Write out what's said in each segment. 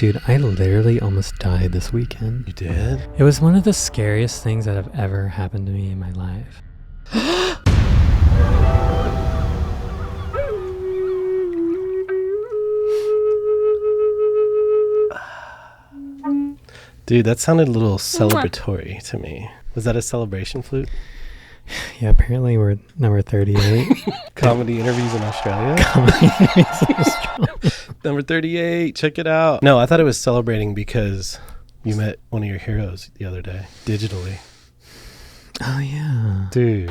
Dude, I literally almost died this weekend. You did? It was one of the scariest things that have ever happened to me in my life. Dude, that sounded a little celebratory to me. Was that a celebration flute? Yeah, apparently we're number 38. Comedy interviews in Australia? Comedy interviews in Australia. Number 38, check it out. No, I thought it was celebrating because you met one of your heroes the other day, digitally. Oh, yeah. Dude.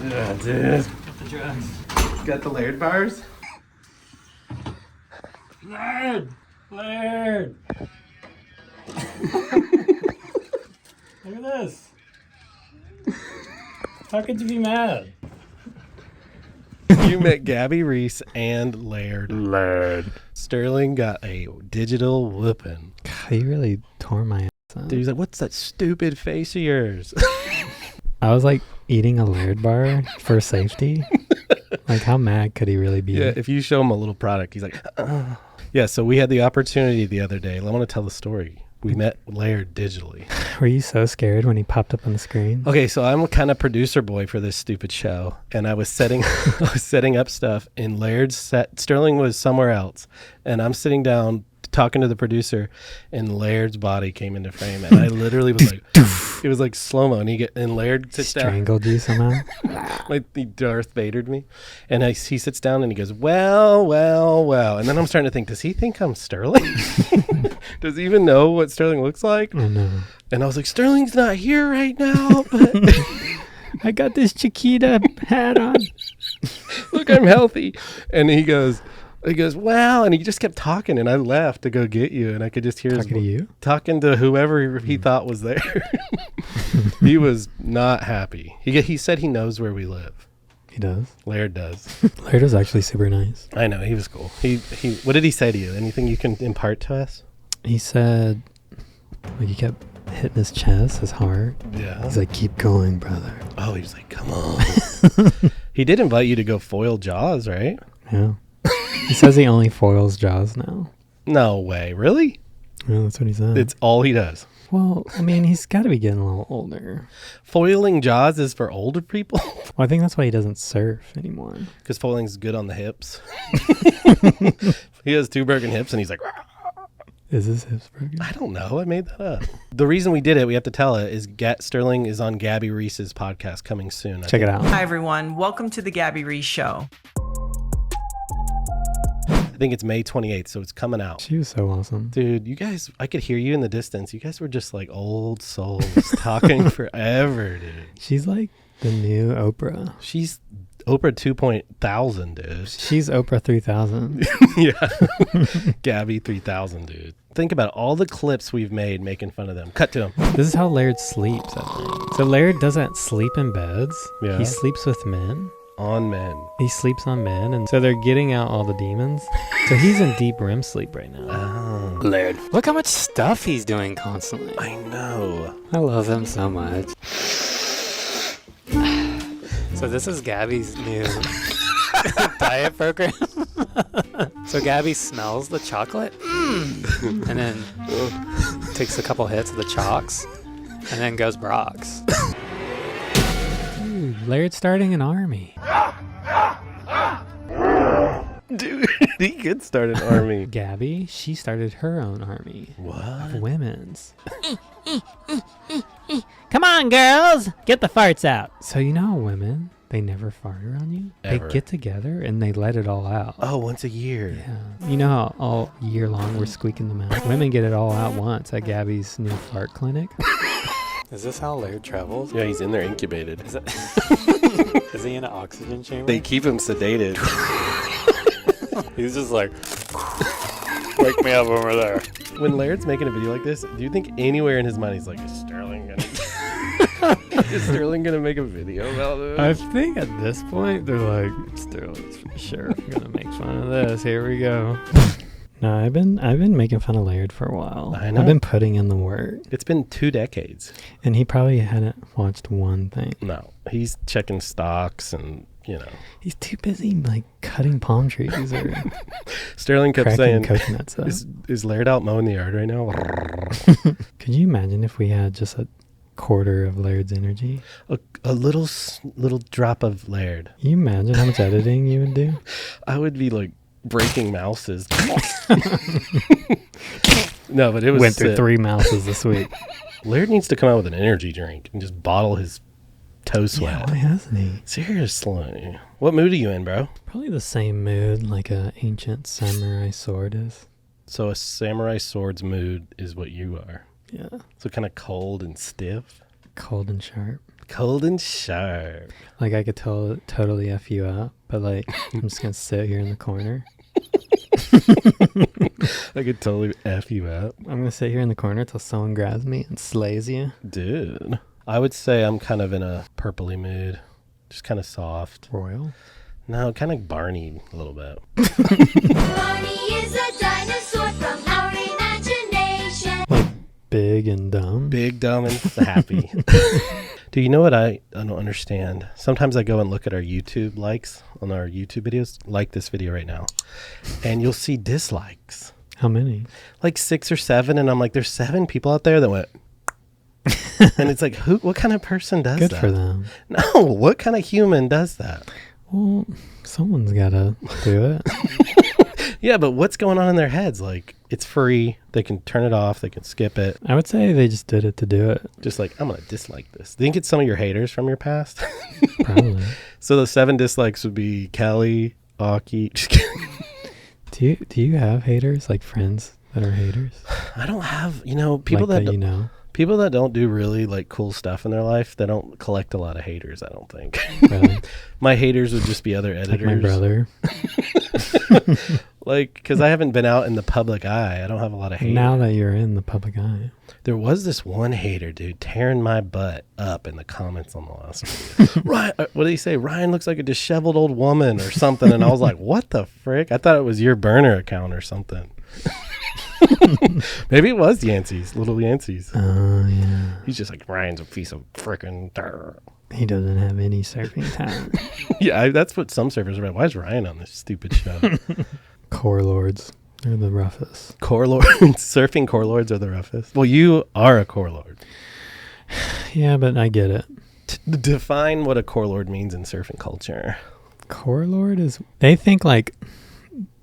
Yeah, dude. Get the drugs. Got the Laird bars? Laird! Laird! Look at this. How could you be mad? You met Gabby, Reese, and Laird. Sterling got a digital whooping. God, he really tore my ass up. Dude, he's like, what's that stupid face of yours? I was like eating a Laird bar for safety. Like, how mad could he really be? Yeah, if you show him a little product, he's like, Yeah, so we had the opportunity the other day. I want to tell the story. We met Laird digitally. Were you so scared when he popped up on the screen? Okay, so I'm a kind of producer boy for this stupid show, and I was setting up stuff in Laird's set. Sterling was somewhere else, and I'm sitting down talking to the producer, and Laird's body came into frame, and I literally was like, it was like slow-mo, and Laird sits down. Strangled you somehow? Like he Darth Vadered me. And he sits down and he goes, well. And then I'm starting to think, does he think I'm Sterling? Does he even know what Sterling looks like? Oh, no. And I was like, Sterling's not here right now, but I got this Chiquita hat on. look, I'm healthy. And he goes, wow. And he just kept talking, and I left to go get you, and I could just hear Talking to you? Talking to whoever he thought was there. He was not happy. He said he knows where we live. He does? Laird does. Laird was actually super nice. I know, he was cool. He what did he say to you? Anything you can impart to us? He said, like, he kept hitting his chest, his heart. Yeah. He's like, keep going, brother. Oh, he was like, come on. He did invite you to go foil Jaws, right? Yeah. He says he only foils Jaws now. No way. Really? Yeah, that's what he said. It's all he does. Well, I mean, he's got to be getting a little older. Foiling Jaws is for older people? Well, I think that's why he doesn't surf anymore. Because foiling's good on the hips. He has 2 broken hips, and he's like, "Rah." Is his hips broken? I don't know. I made that up. The reason we did it, we have to tell it, is Sterling is on Gabby Reese's podcast coming soon. Check it out. Hi, everyone. Welcome to the Gabby Reese Show. I think it's May 28th, so it's coming out. She was so awesome. Dude, you guys, I could hear you in the distance. You guys were just like old souls talking forever, dude. She's like the new Oprah. She's Oprah 2.000, dude. She's Oprah 3000. Yeah. Gabby 3000, dude. Think about all the clips we've made making fun of them. Cut to him. This is how Laird sleeps, I think. So Laird doesn't sleep in beds. Yeah. He sleeps with men. On men. He sleeps on men, and so they're getting out all the demons. So he's in deep REM sleep right now. Oh. Laird. Look how much stuff he's doing constantly. I know. I love him so much. So this is Gabby's new diet program. So Gabby smells the chocolate and then takes a couple hits of the chalks and then goes Brock's. Dude, Laird's starting an army. Dude, he could start an army. Gabby, she started her own army. What? Of women's. Come on, girls, get the farts out. So you know women, they never fart around you. Ever. They get together and they let it all out. Oh, once a year. Yeah. You know how all year long we're squeaking them out? Women get it all out once at Gabby's new fart clinic. Is this how Laird travels? Yeah, he's in there incubated. Is he in an oxygen chamber? They keep him sedated. He's just like, wake me up over there. When Laird's making a video like this, do you think anywhere in his mind he's like, is Sterling gonna make a video about this? I think at this point they're like, Sterling's for sure gonna make fun of this. Here we go. No, I've been making fun of Laird for a while. I know. I've been putting in the work. It's been 2 decades. And he probably hadn't watched one thing. No, he's checking stocks and you know. He's too busy like cutting palm trees or Sterling kept saying, coconuts. is Laird out mowing the yard right now? Could you imagine if we had just a quarter of Laird's energy? A little drop of Laird. Can you imagine how much editing you would do? I would be like breaking mouses. No, but it was went through 3 mouses this week. Laird needs to come out with an energy drink and just bottle his toe sweat. Yeah, why hasn't he? Seriously. What mood are you in, bro? Probably the same mood like a ancient samurai sword is. So a samurai sword's mood is what you are. Yeah. So kind of cold and stiff. Cold and sharp. Cold and sharp. Like I could totally F you up, but like I'm just going to sit here in the corner. I could totally F you up. I'm going to sit here in the corner till someone grabs me and slays you. Dude. I would say I'm kind of in a purpley mood. Just kind of soft. Royal? No, kind of Barney a little bit. Barney is a dinosaur from our imagination. Like big and dumb? Big, dumb, and happy. Do you know what I don't understand? Sometimes I go and look at our YouTube likes on our YouTube videos, like this video right now, and you'll see dislikes. How many? Like 6 or 7, and I'm like, there's 7 people out there that went, and it's like, what kind of person does Good that? for them. No, what kind of human does that? Well, someone's got to do it. Yeah, but what's going on in their heads? Like, it's free. They can turn it off. They can skip it. I would say they just did it to do it. Just like, I'm going to dislike this. Think it's some of your haters from your past? Probably. So the 7 dislikes would be Kelly, Aki. Just kidding. Do you have haters, like friends that are haters? I don't have, people like that you know. People that don't do really like cool stuff in their life, they don't collect a lot of haters, I don't think. Really? My haters would just be other editors. Like my brother. Like, because I haven't been out in the public eye. I don't have a lot of haters. Now that you're in the public eye. There was this one hater, dude, tearing my butt up in the comments on the last video. Ryan, what did he say? Ryan looks like a disheveled old woman or something. And I was like, what the frick? I thought it was your burner account or something. Maybe it was Yancey's, little Yancey's. Oh, yeah. He's just like, Ryan's a piece of frickin'. He doesn't have any surfing talent. Yeah, that's what some surfers are about. Why is Ryan on this stupid show? Core lords. They're the roughest. Core lords. Surfing core lords are the roughest. Well, you are a core lord. Yeah, but I get it. Define what a core lord means in surfing culture. Core lord is... They think like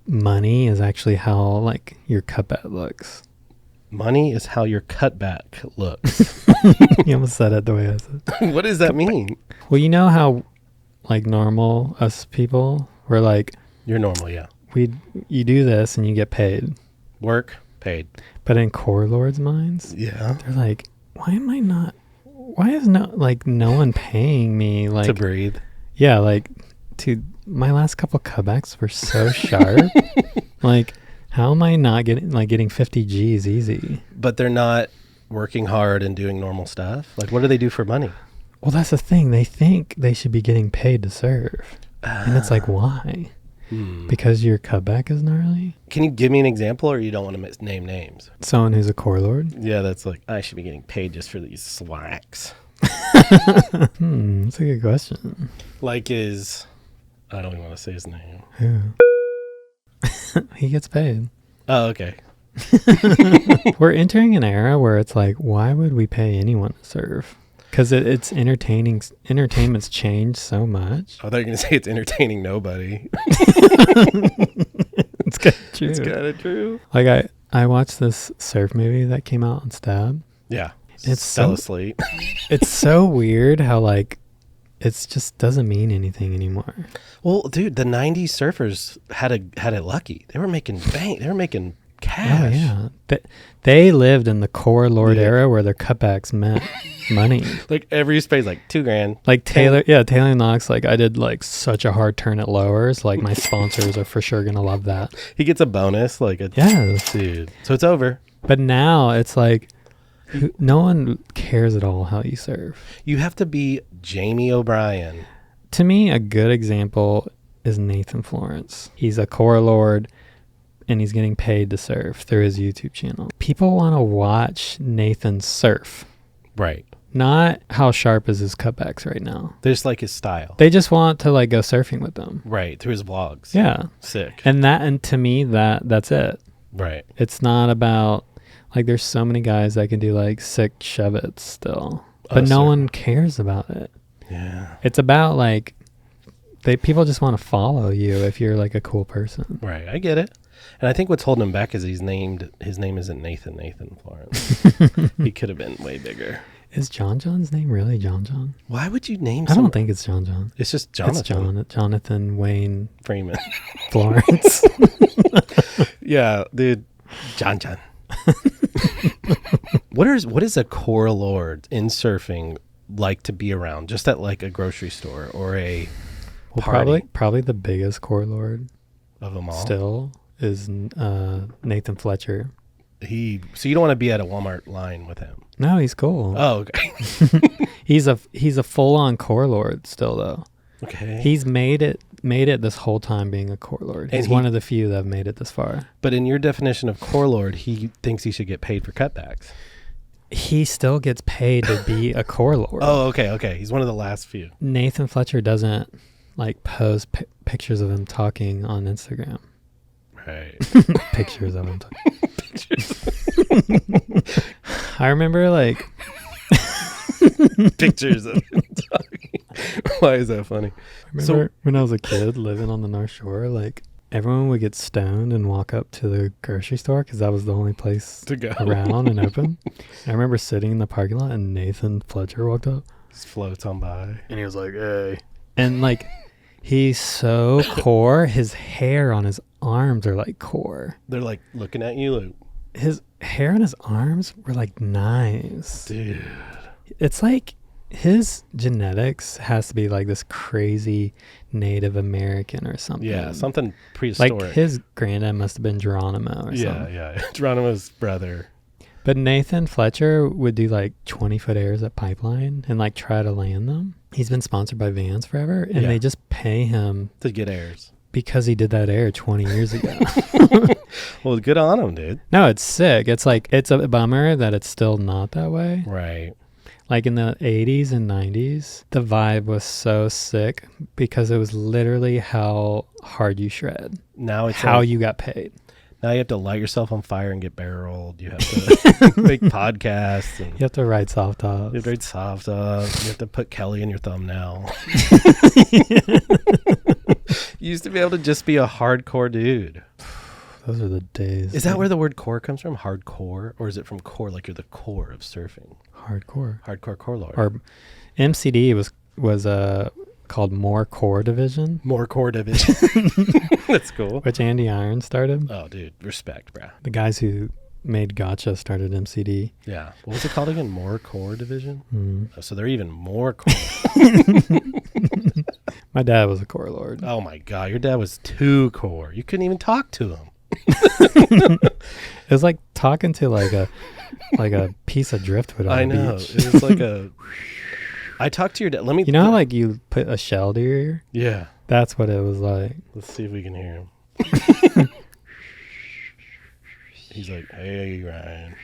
money is actually how like your cutback looks. Money is how your cutback looks. You almost said it the way I said. What does that mean? Well, you know how like normal us people, we're like... You're normal, yeah. You do this and you get paid. Work, paid. But in core lords' minds, Yeah. they're like, why is no one paying me like To breathe. Yeah, like my last couple cutbacks were so sharp. Like, how am I not getting 50 G's easy? But they're not working hard and doing normal stuff. Like, what do they do for money? Well, that's the thing. They think they should be getting paid to serve. And it's like, why? Because your cutback is gnarly? Can you give me an example, or you don't want to name names? Someone who's a core lord? Yeah, that's like, I should be getting paid just for these slacks. That's a good question. Like I don't even want to say his name. Who? He gets paid. Oh, okay. We're entering an era where it's like, why would we pay anyone to serve? Because it's entertaining. Entertainment's changed so much. I thought you were going to say it's entertaining nobody. It's kind of true. It's kind of true. Like I watched this surf movie that came out on Stab. Yeah. It's Fell so asleep. It's so weird how like it's just doesn't mean anything anymore. Well, dude, the 90s surfers had it lucky. They were making bank. They were making cash. Oh yeah, they lived in the core lord era where their cutbacks meant money. Like every space, like $2,000. Like Taylor Knox, like I did like such a hard turn at lowers. Like my sponsors are for sure gonna love that. He gets a bonus, like dude. So it's over. But now it's like no one cares at all how you serve. You have to be Jamie O'Brien. To me, a good example is Nathan Florence. He's a core lord and he's getting paid to surf through his YouTube channel. People want to watch Nathan surf. Right. Not how sharp is his cutbacks right now. There's like his style. They just want to like go surfing with them. Right, through his vlogs. Yeah. Sick. And to me that's it. Right. It's not about like there's so many guys that can do like sick shove-its still. But no one cares about it. Yeah. It's about like people just want to follow you if you're like a cool person. Right. I get it. And I think what's holding him back is his name isn't Nathan Florence. He could have been way bigger. Is John's name really John? Why would you name I don't think it's John. It's just Jonathan. It's Jonathan Wayne Freeman. Florence. Yeah, dude. John. What is a core lord in surfing like to be around? Just at like a grocery store or a party? Probably the biggest core lord Of them all? still is Nathan Fletcher. So you don't want to be at a Walmart line with him? No, he's cool. Oh, okay. He's a full-on core lord still though. Okay. He's made it this whole time being a core lord. He's one of the few that have made it this far. But in your definition of core lord, he thinks he should get paid for cutbacks. He still gets paid to be a core lord. Oh, okay. He's one of the last few. Nathan Fletcher doesn't like post pictures of him talking on Instagram. Right. Pictures of him talking. I remember like pictures of him talking. Why is that funny? I remember when I was a kid living on the North Shore, like everyone would get stoned and walk up to the grocery store because that was the only place To go. around and open. I remember sitting in the parking lot and Nathan Fletcher walked up Just floats on by. and he was like, "Hey," and like he's so core. His hair on his arms are like core. They're like looking at you like, His hair on his arms were like knives. dude. It's like his genetics has to be like this crazy Native American or something. Yeah, something prehistoric. Like his granddad must have been Geronimo or something. Yeah. Geronimo's brother. But Nathan Fletcher would do like 20-foot airs at Pipeline and like try to land them. He's been sponsored by Vans forever and they just pay him To get airs. because he did that air 20 years ago. Well, good on him, dude. No, it's sick. It's like, it's a bummer that it's still not that way. Right. Like in the 80s and 90s, the vibe was so sick because it was literally how hard you shred. Now it's how like, you got paid. now you have to light yourself on fire and get barreled. You have to make podcasts. And You have to write soft tops. you have to write soft up. You have to put Kelly in your thumbnail. You used to be able to just be a hardcore dude. Those are the days. Is that where the word core comes from? Hardcore? Or is it from core, like you're the core of surfing? Hardcore? Hardcore core lord. Or MCD was called More Core Division, More core division. That's cool. which Andy Irons started. Oh, dude. Respect, bro. The guys who made Gotcha started MCD. Yeah. What was it called again? More core division? Mm. Oh, so they're even more core. My dad was a core lord. Oh, my God. Your dad was too core. You couldn't even talk to him. It was like talking to like a piece of driftwood on I the know. beach. It was like a... I talked to your dad. Let me... You know how like you put a shell to your ear? Yeah. That's what it was like. Let's see if we can hear him. He's like, hey, Ryan.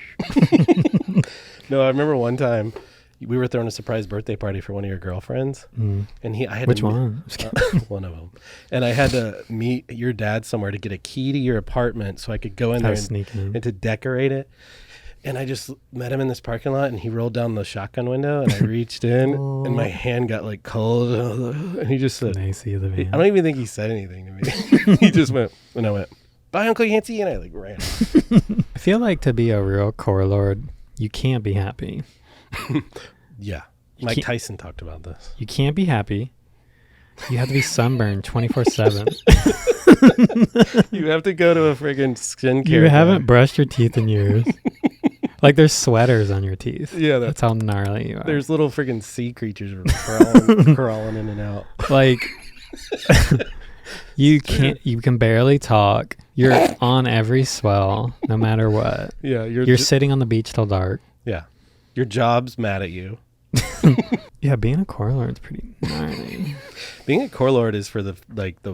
No, I remember one time we were throwing a surprise birthday party for one of your girlfriends. Mm. And I had Which to one? one of them. And I had to meet your dad somewhere to get a key to your apartment so I could go in I there was sneaking in. and to decorate it. And I just met him in this parking lot and he rolled down the shotgun window and I reached in and my hand got like cold. And he just said, An AC of the van. I don't even think he said anything to me. He just went, and I went, bye, Uncle Yancey. And I like ran off. I feel like to be a real core lord, you can't be happy. Yeah. You Mike can't- Tyson talked about this. You can't be happy. You have to be sunburned 24/7. You have to go to a friggin' skincare. You haven't guy. brushed your teeth in years. Like there's sweaters on your teeth. Yeah, That's how gnarly you are. there's little friggin' sea creatures crawling in and out. Like you can barely talk. You're on every swell, no matter what. Yeah, You're sitting on the beach till dark. yeah. Your job's mad at you. Yeah, being a core lord is pretty gnarly. Being a core lord is for the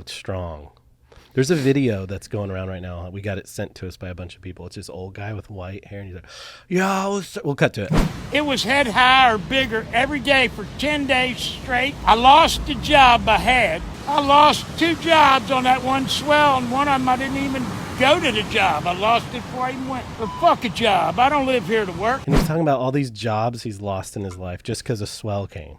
strong. There's a video that's going around right now. We got it sent to us by a bunch of people. It's this old guy with white hair, and he's like, "Yeah, we'll cut to it." It was head high or bigger every day for 10 days straight. I lost the job I had. I lost 2 jobs on that one swell, and one of them I didn't even go to the job. I lost it before I even went. But fuck a job. I don't live here to work. And he's talking about all these jobs he's lost in his life just because a swell came.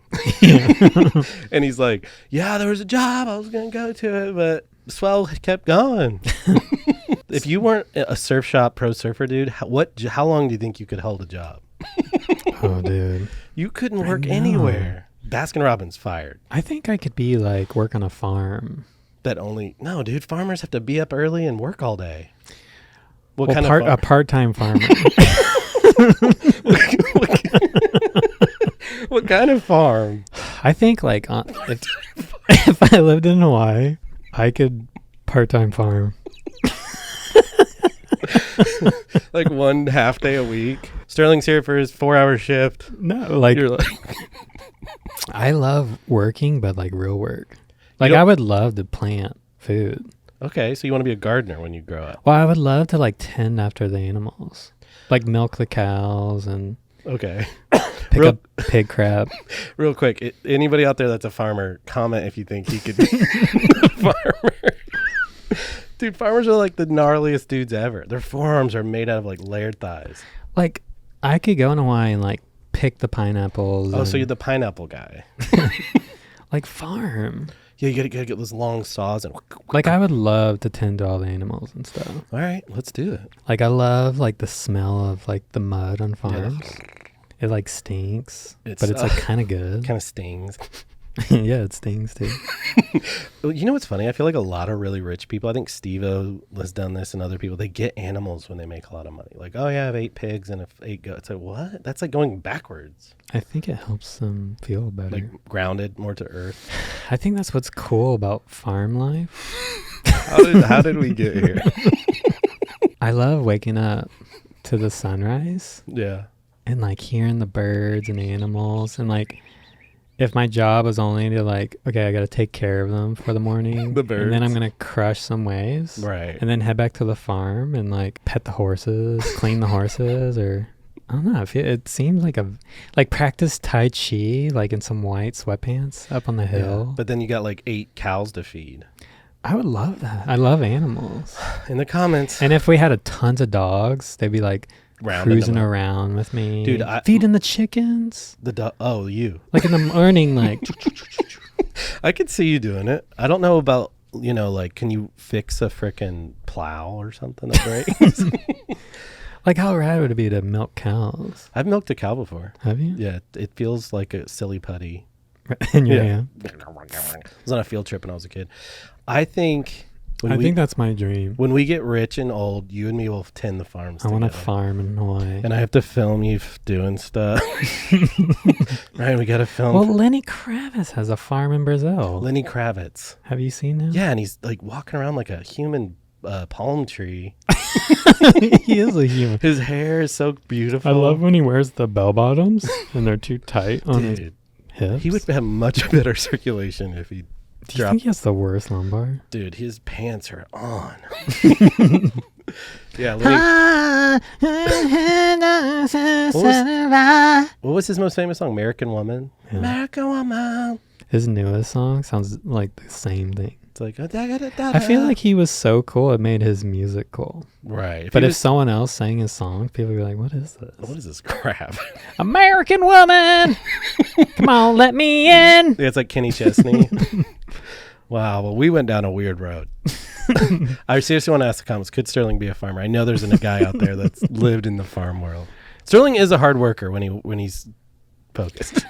And he's like, "Yeah, there was a job. I was going to go to it, but the swell kept going." If you weren't a surf shop pro surfer dude, how long do you think you could hold a job? Oh, dude. You couldn't work anywhere. Baskin Robbins fired. I think I could be like work on a farm. No, dude, farmers have to be up early and work all day. A part-time farmer. What kind of farm? I think like if I lived in Hawaii, I could part-time farm. Like 1 half day a week. Sterling's here for his 4-hour shift. No, like, You're like I love working, but like real work. Like I would love to plant food. Okay, so you want to be a gardener when you grow up. Well, I would love to like tend after the animals. Like milk the cows and Okay. pick up pig crap. Real quick, anybody out there that's a farmer, comment if you think he could be a farmer. Dude, farmers are like the gnarliest dudes ever. Their forearms are made out of like Laird thighs. Like I could go in Hawaii and like pick the pineapples. Oh, so you're the pineapple guy. Like farm. Yeah, you gotta get those long saws and. Like I would love to tend to all the animals and stuff. All right, let's do it. Like I love like the smell of like the mud on farms. Yeah. It like stinks, but it's like kind of good. Kind of stings. Yeah, it stings too. You know what's funny? I feel like a lot of really rich people, I think Steve-O has done this and other people, they get animals when they make a lot of money. Like, oh yeah, I have 8 pigs and 8 goats. It's like, what? That's like going backwards. I think it helps them feel better. Like grounded more to earth. I think that's what's cool about farm life. How did we get here? I love waking up to the sunrise. Yeah. And like hearing the birds and animals and like if my job was only to like, okay, I got to take care of them for the morning. The birds. And then I'm going to crush some waves. Right. And then head back to the farm and like pet the horses, clean the horses, or I don't know. It seems like practice Tai Chi, like in some white sweatpants up on the hill. Yeah, but then you got like 8 cows to feed. I would love that. I love animals. In the comments. And if we had tons of dogs, they'd be like, cruising around with me, dude. Feeding the chickens. You like in the morning, like. I could see you doing it. I don't know about like can you fix a frickin' plow or something that breaks? Like how rad would it be to milk cows? I've milked a cow before. Have you? Yeah, it feels like a silly putty. In your hand. I was on a field trip when I was a kid. I think. I think that's my dream. When we get rich and old, you and me will tend the farms together. I want to farm in Hawaii. And I have to film you doing stuff. Right, we got to film. Well, Lenny Kravitz has a farm in Brazil. Lenny Kravitz. Have you seen him? Yeah, and he's like walking around like a human palm tree. He is a human. His hair is so beautiful. I love when he wears the bell bottoms and they're too tight on his hips. He would have much better circulation if he Do you think he has the worst lumbar? Dude, his pants are on. Yeah, what was his most famous song? American Woman? Yeah. American Woman. His newest song sounds like the same thing. It's like, I feel like he was so cool, it made his music cool. Right. But if someone else sang his song, people would be like, what is this? What is this crap? American Woman! Come on, let me in! Yeah, it's like Kenny Chesney. Wow, well, we went down a weird road. I seriously want to ask the comments, could Sterling be a farmer? I know there's a guy out there that's lived in the farm world. Sterling is a hard worker when he's focused.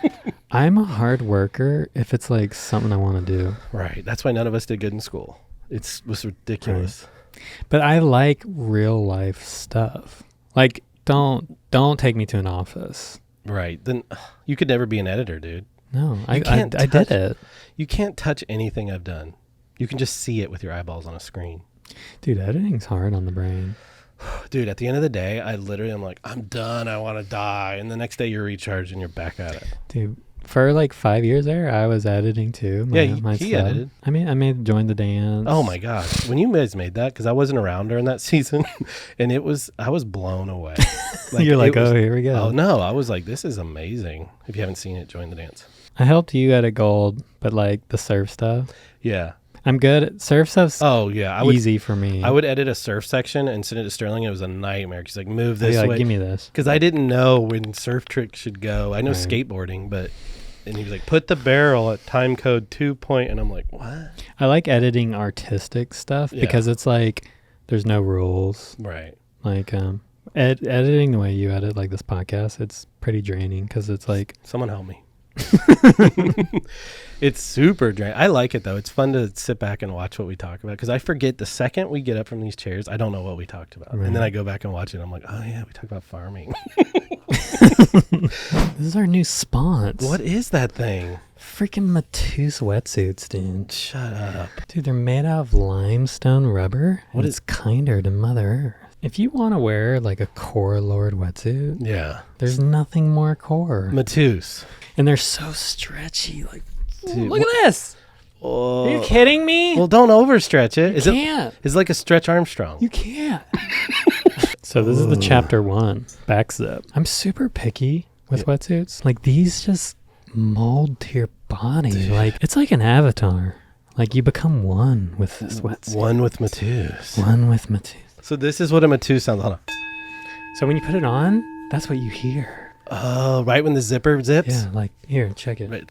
I'm a hard worker if it's like something I want to do. Right. That's why none of us did good in school. It was ridiculous. Right. But I like real life stuff. Like, don't take me to an office. Right. Then you could never be an editor, dude. No, I did it. You can't touch anything I've done. You can just see it with your eyeballs on a screen. Dude, editing's hard on the brain. Dude, at the end of the day, I literally am like, I'm done. I want to die. And the next day you're recharged and you're back at it. Dude, for like 5 years there, I was editing too. He edited. I made Join the Dance. Oh my gosh. When you guys made that, because I wasn't around during that season, and I was blown away. You're like, oh, here we go. Oh no, I was like, this is amazing. If you haven't seen it, Join the Dance. I helped you edit gold, but like the surf stuff. Yeah. I'm good at surf stuff. Oh yeah, easy for me. I would edit a surf section and send it to Sterling. It was a nightmare. She's like, move this way. Give me this. Because I didn't know when surf tricks should go. I know skateboarding, and he was like, put the barrel at time code 2 point, and I'm like, what? I like editing artistic stuff because it's like there's no rules. Right. Like editing the way you edit like this podcast, it's pretty draining because it's like someone help me. It's super draining. I like it though. It's fun to sit back and watch what we talk about because I forget the second we get up from these chairs, I don't know what we talked about. Right. And then I go back and watch it and I'm like, oh yeah, we talked about farming. This is our new sponsor. What is that thing? Freaking MATUSE wetsuits, dude. Shut up. Dude, they're made out of limestone rubber. What is kinder to Mother Earth? If you want to wear like a core Lord wetsuit, there's nothing more core. MATUSE. And they're so stretchy. Like, dude, look at this. Oh. Are you kidding me? Well, don't overstretch it. You can't. It's like a Stretch Armstrong. You can't. So this is the chapter 1, back zip. I'm super picky with wetsuits. Like these just mold to your body. Dude. Like it's like an avatar. Like you become one with this wetsuit. One with MATUSE. One with MATUSE. So this is what a MATUSE sounds like. So when you put it on, that's what you hear. Oh, right when the zipper zips? Yeah, like, here, check it. Right.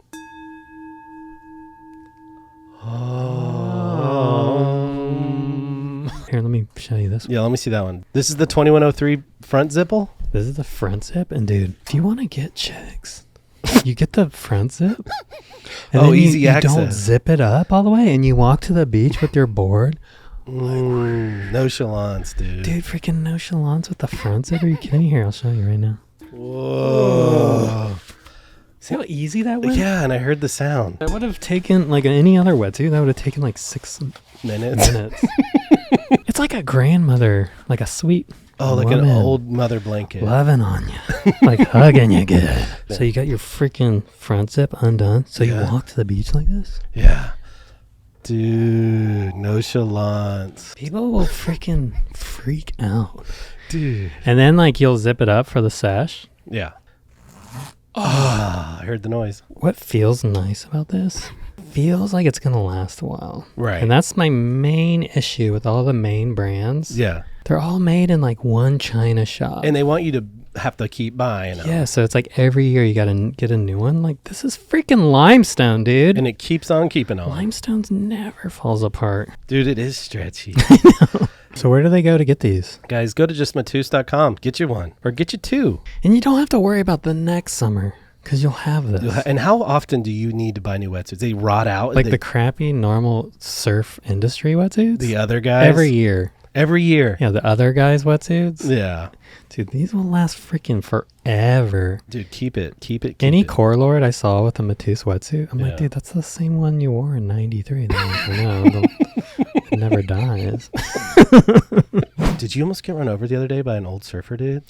Here, let me show you this one. Yeah, let me see that one. This is the 2103 front zipple? This is the front zip. And dude, if you want to get chicks, you get the front zip. And then easy access. You don't zip it up all the way and you walk to the beach with your board. Nonchalance, dude. Dude, freaking nonchalance with the front zip. Are you kidding me? Here, I'll show you right now. Whoa. See how easy that was? Yeah, and I heard the sound. That would have taken, like any other wetsuit, that would have taken like 6 minutes. It's like a grandmother, like a sweet like woman, an old mother blanket. loving on you. Like hugging you good. So you got your freaking front zip undone. So you walk to the beach like this? Yeah. Dude, nonchalance. People will freaking freak out. Dude. And then like you'll zip it up for the sesh. Yeah. I heard the noise. What feels nice about this? Feels like it's going to last a while. Right. And that's my main issue with all the main brands. Yeah. They're all made in like one China shop. And they want you to have to keep buying them. Yeah, so it's like every year you got to get a new one. Like this is freaking limestone, dude. And it keeps on keeping on. Limestone's never falls apart. Dude, it is stretchy. So where do they go to get these? Guys, go to justmatuse.com. Get you one. Or get you 2. And you don't have to worry about the next summer because you'll have this. And how often do you need to buy new wetsuits? They rot out? Like the crappy normal surf industry wetsuits? The other guys? Every year. Every year. Yeah, the other guys' wetsuits. Yeah. Dude, these will last freaking forever. Dude, keep it. Any core lord I saw with a MATUSE wetsuit, I'm like, dude, that's the same one you wore in 93. And I'm like, no, it never dies. Did you almost get run over the other day by an old surfer dude?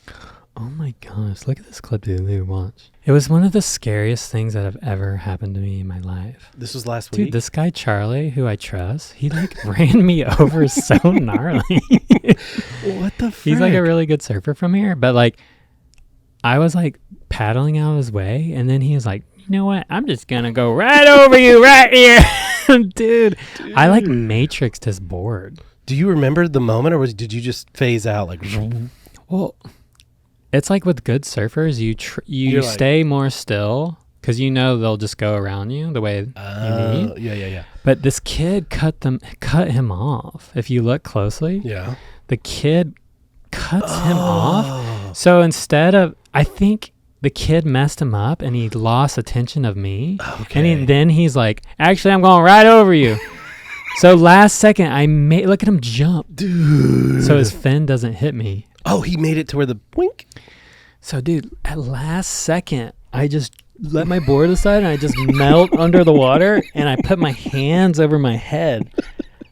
Oh my gosh, look at this clip, dude. Watch. It was one of the scariest things that have ever happened to me in my life. This was last week? Dude, this guy Charlie, who I trust, he like ran me over so gnarly. What the frick? He's like a really good surfer from here, but like I was like paddling out of his way and then he was like, you know what? I'm just gonna go right over you right here. Dude, I like matrixed his board. Do you remember the moment or did you just phase out like well, it's like with good surfers, you stay more still because you know they'll just go around you the way you need. Yeah. But this kid cut him off. If you look closely, the kid cuts him off. So instead of, I think the kid messed him up and he lost attention of me. Okay. And then he's like, actually, I'm going right over you. So last second, look at him jump. Dude. So his fin doesn't hit me. Oh, he made it to where the boink. So, dude, at last second, I just let my board aside and I just melt under the water and I put my hands over my head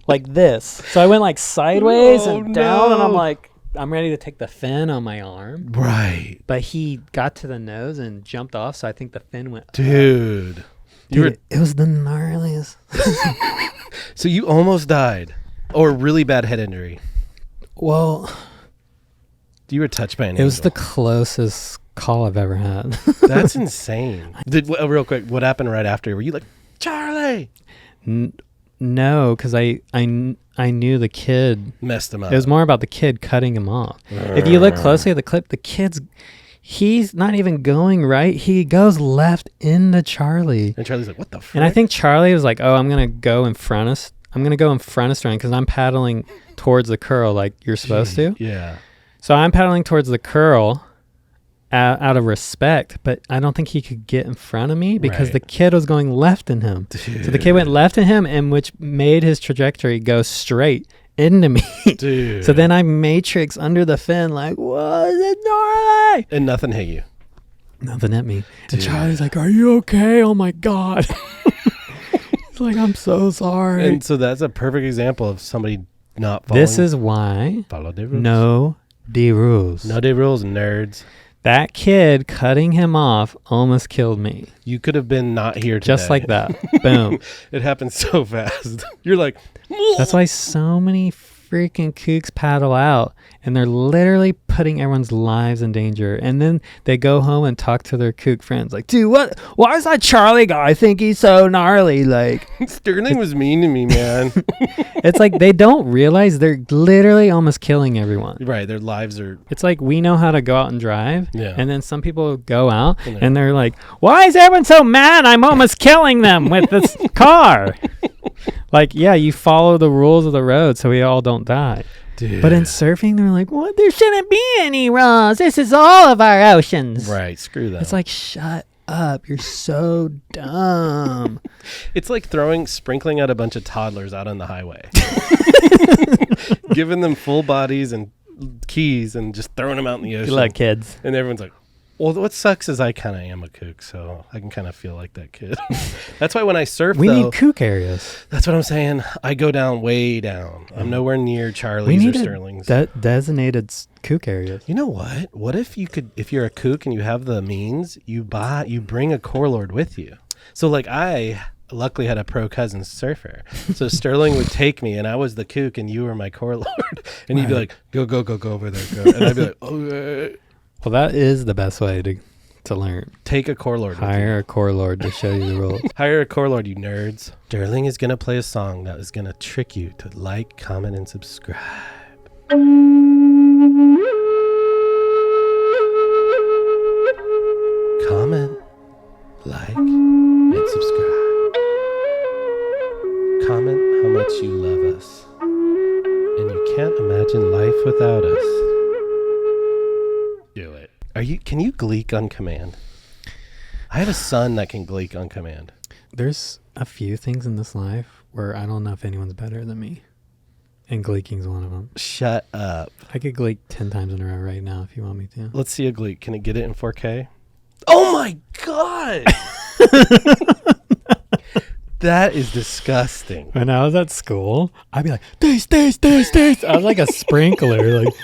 like this. So I went like sideways and down and I'm like, I'm ready to take the fin on my arm. Right. But he got to the nose and jumped off, so I think the fin went up. Dude. Dude, it was the gnarliest. So you almost died. Or really bad head injury. Well, You were touched by an it was angel. the closest call I've ever had. That's insane. Real quick, what happened right after? Were you like, Charlie? No, because I knew the kid. Messed him up. It was more about the kid cutting him off. If you look closely at the clip, he's not even going right. He goes left into Charlie. And Charlie's like, what the frick? And I think Charlie was like, oh, I'm going to go in front of Sterling because I'm paddling towards the curl like you're supposed to. Yeah. So I'm paddling towards the curl out of respect, but I don't think he could get in front of me because the kid was going left in him. Dude. So the kid went left in him, and which made his trajectory go straight into me. Dude. So then I matrix under the fin like, what is it, Norley? And nothing hit you. Nothing hit me. Dude. And Charlie's like, are you okay? Oh my God. He's like, I'm so sorry. And so that's a perfect example of somebody not following. This is why Follow the rules. no D rules. No day rules, nerds. That kid cutting him off almost killed me. You could have been not here today. Just like that. Boom. It happened so fast. You're like, That's why so many freaking kooks paddle out, and they're literally putting everyone's lives in danger. And then they go home and talk to their kook friends like, dude, why is that Charlie guy think he's so gnarly? Like, Sterling was mean to me, man. it's like they don't realize they're literally almost killing everyone. Right, their lives are... It's like we know how to go out and drive, Yeah. and then some people go out And and they're like, why is everyone so mad? I'm almost killing them with this car. Like, yeah, you follow the rules of the road so we all don't die. Dude. But in surfing, they're like, what? There shouldn't be any rules. This is all of our oceans. Right, screw that. It's like, shut up. You're so dumb. It's like sprinkling out a bunch of toddlers out on the highway. Giving them full bodies and keys and just throwing them out in the ocean. Good luck, kids. And everyone's like, well, what sucks is I kind of am a kook, so I can kind of feel like that kid. That's why when I surf, We though, need kook areas. that's what I'm saying. I go down way down. I'm nowhere near We Charlie's or need Sterling's. designated kook areas. You know what? What if you're a kook and you have the means, you bring a core lord with you. So like I luckily had a pro cousin surfer. So Sterling would take me and I was the kook and you were my core lord. And you'd be like, go over there, go. And I'd be like, okay. Well, that is the best way to learn. Take a core lord with you. Hire a core lord to show you the rules. Hire a core lord, you nerds. Sterling is going to play a song that is going to trick you to like, comment, and subscribe. Comment, like, and subscribe. Comment how much you love us. And you can't imagine life without us. Do it. Can you gleek on command? I have a son that can gleek on command. There's a few things in this life where I don't know if anyone's better than me. And Gleeking's one of them. Shut up. I could Gleek 10 times in a row right now if you want me to. Let's see a gleek. Can it get it in 4K? Oh my God! That is disgusting. When I was at school, I'd be like, taste. I was like a sprinkler. Like,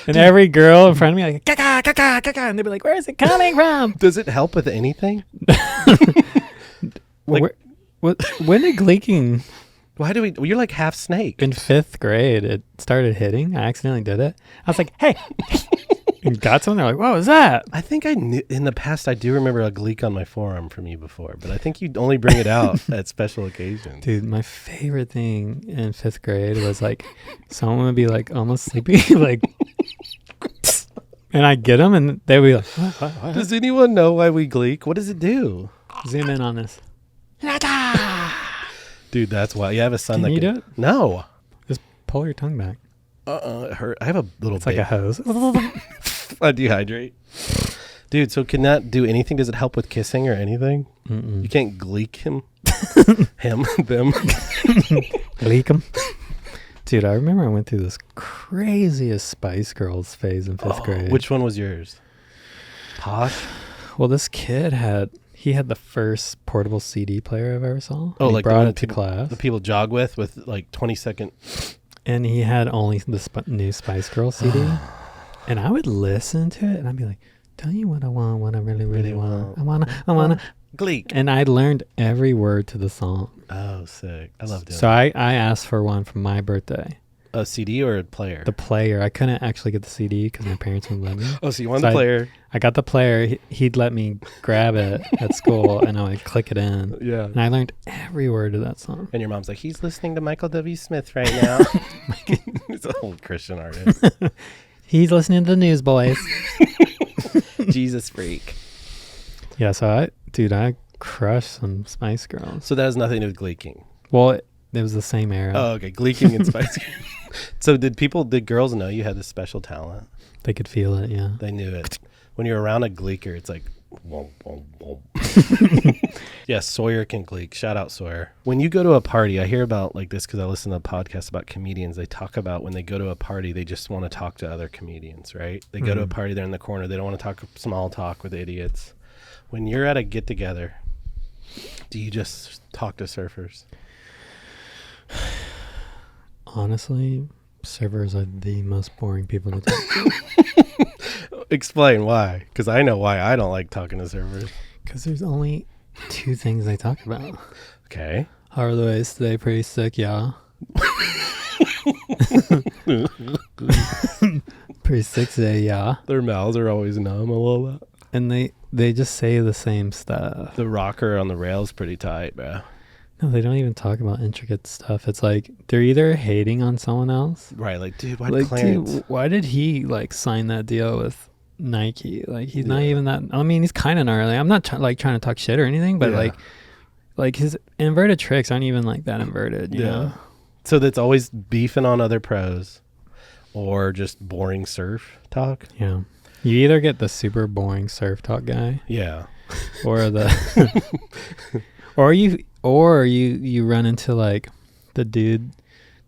and every girl in front of me like, caca, and they'd be like, where is it coming from? Does it help with anything? Like- When did Gleeking... Why do well, you're like half snake. In 5th grade, it started hitting. I accidentally did it. I was like, hey. And got something. They're like, what was that? I think I knew in the past. I do remember a gleek on my forearm from you before, but I think you only bring it out at special occasions. Dude, my favorite thing in 5th grade was like, someone would be like almost sleepy, like, and I get them, and they would be like, what? Does anyone know why we gleek? What does it do? Zoom in on this. Dude, that's why you have a son Can that you can do it? No. Just pull your tongue back. It hurt. I have a little. It's like a hose. I dehydrate. Dude, so can that do anything? Does it help with kissing or anything? Mm-mm. You can't gleek him. Them. Leak 'em. Dude, I remember I went through this craziest Spice Girls phase in 5th grade. Which one was yours? Posh? Well, this kid had the first portable CD player I've ever saw. Oh, He like brought one it to class. The people jog with like 20-second. and he had only the new Spice Girls CD. And I would listen to it, and I'd be like, tell you what I want, what I really want. I wanna. Gleek. And I learned every word to the song. Oh, sick. I love doing So I asked for one for my birthday. a CD or a player? The player. I couldn't actually get the CD because my parents wouldn't let me. Oh, so you want the player? I got the player. He'd let me grab it at school, and I would click it in. Yeah. And I learned every word of that song. And your mom's like, he's listening to Michael W. Smith right now. He's an old Christian artist. He's listening to the Newsboys. Jesus freak. Yeah, so I crushed some Spice Girls. So that has nothing to do with Gleeking. Well, it was the same era. Oh, okay. Gleeking and Spice Girls. So did girls know you had this special talent? They could feel it, yeah. They knew it. When you're around a Gleeker, it's like, whoa, whoa, whoa. Yeah, Sawyer can Gleek. Shout out Sawyer. When you go to a party, I hear about like this because I listen to a podcast about comedians. They talk about when they go to a party, they just want to talk to other comedians, right? They go to a party, they're in the corner. They don't want to talk small talk with idiots. When you're at a get together, do you just talk to surfers? Honestly, surfers are the most boring people to talk to. Explain why. Because I know why I don't like talking to surfers. Because there's only two things they talk about. Okay. How are the waves today? Pretty sick, yeah. Pretty sick today, yeah. Their mouths are always numb a little bit. And they just say the same stuff. The rocker on the rail's pretty tight, bro. No, they don't even talk about intricate stuff. It's like they're either hating on someone else. Right, like, dude, why Like, Clarence? dude, why did he like sign that deal with Nike? Like, he's not even that. I mean, he's kind of gnarly. I'm not trying to talk shit or anything, but like his inverted tricks aren't even like that inverted. You know? So that's always beefing on other pros, or just boring surf talk. Yeah. You either get the super boring surf talk guy, Yeah. or the, or you run into like the dude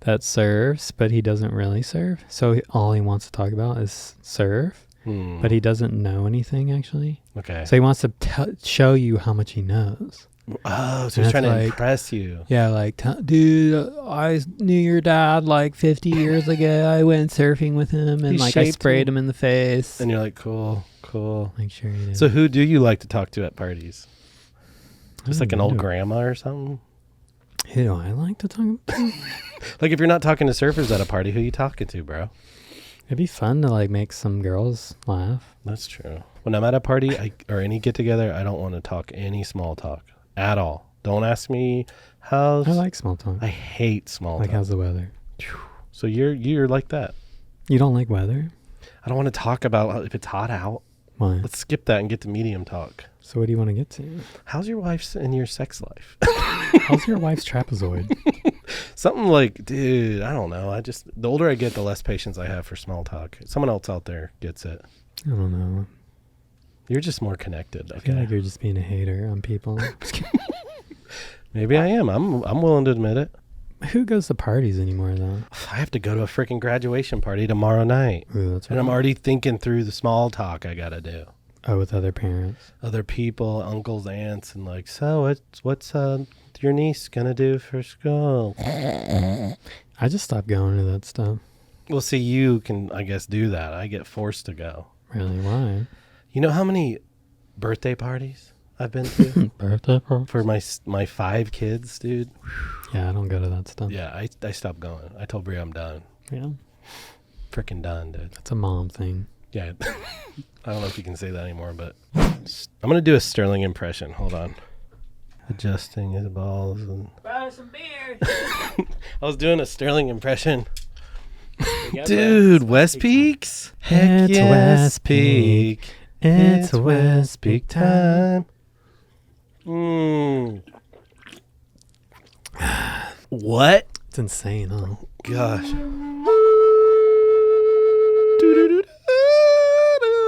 that surfs, but he doesn't really surf. So all he wants to talk about is surf, but he doesn't know anything actually. Okay. So he wants to show you how much he knows. Oh, so he's trying to like, impress you. Yeah, like, dude, I knew your dad like 50 years ago. I went surfing with him, and He like I shaped sprayed him in the face. And you're like, cool. Like, sure you did. So who do you like to talk to at parties? Just like an old Who grandma or something? do I like to talk to? Like if you're not talking to surfers at a party, who you talking to, bro? It'd be fun to like make some girls laugh. That's true. When I'm at a party or any get together, I don't want to talk any small talk at all. Don't ask me how's. I like small talk. I hate small Like, talk. how's the weather? So you're like that. You don't like weather? I don't want to talk about if it's hot out. Why? Let's skip that and get to medium talk. So what do you want to get to? How's your wife's and your sex life? How's your wife's trapezoid? Something like, dude, I don't know. The older I get, the less patience I have for small talk. Someone else out there gets it. I don't know. You're just more connected. I feel Okay. like you're just being a hater on people. Maybe I am. I'm willing to admit it. Who goes to parties anymore, though? I have to go to a freaking graduation party tomorrow night. Ooh, that's And I'm right. already thinking through the small talk I got to do. Oh, with other parents. Other people, uncles, aunts, and like, so what's your niece going to do for school? I just stopped going to that stuff. Well, see, you can, I guess, do that. I get forced to go. Really? Why? You know how many birthday parties I've been to? Birthday party? For my 5 kids, dude. Yeah, I don't go to that stuff. Yeah, I stopped going. I told Bria I'm done. Yeah. Freaking done, dude. That's a mom thing. Yeah. I don't know if you can say that anymore, but I'm going to do a Sterling impression. Hold on. Adjusting his balls. And Buy some beer. I was doing a Sterling impression. Dude, West Peaks? Heck It's yeah, West Peak. It's West Peak time. What? It's insane, huh? Gosh.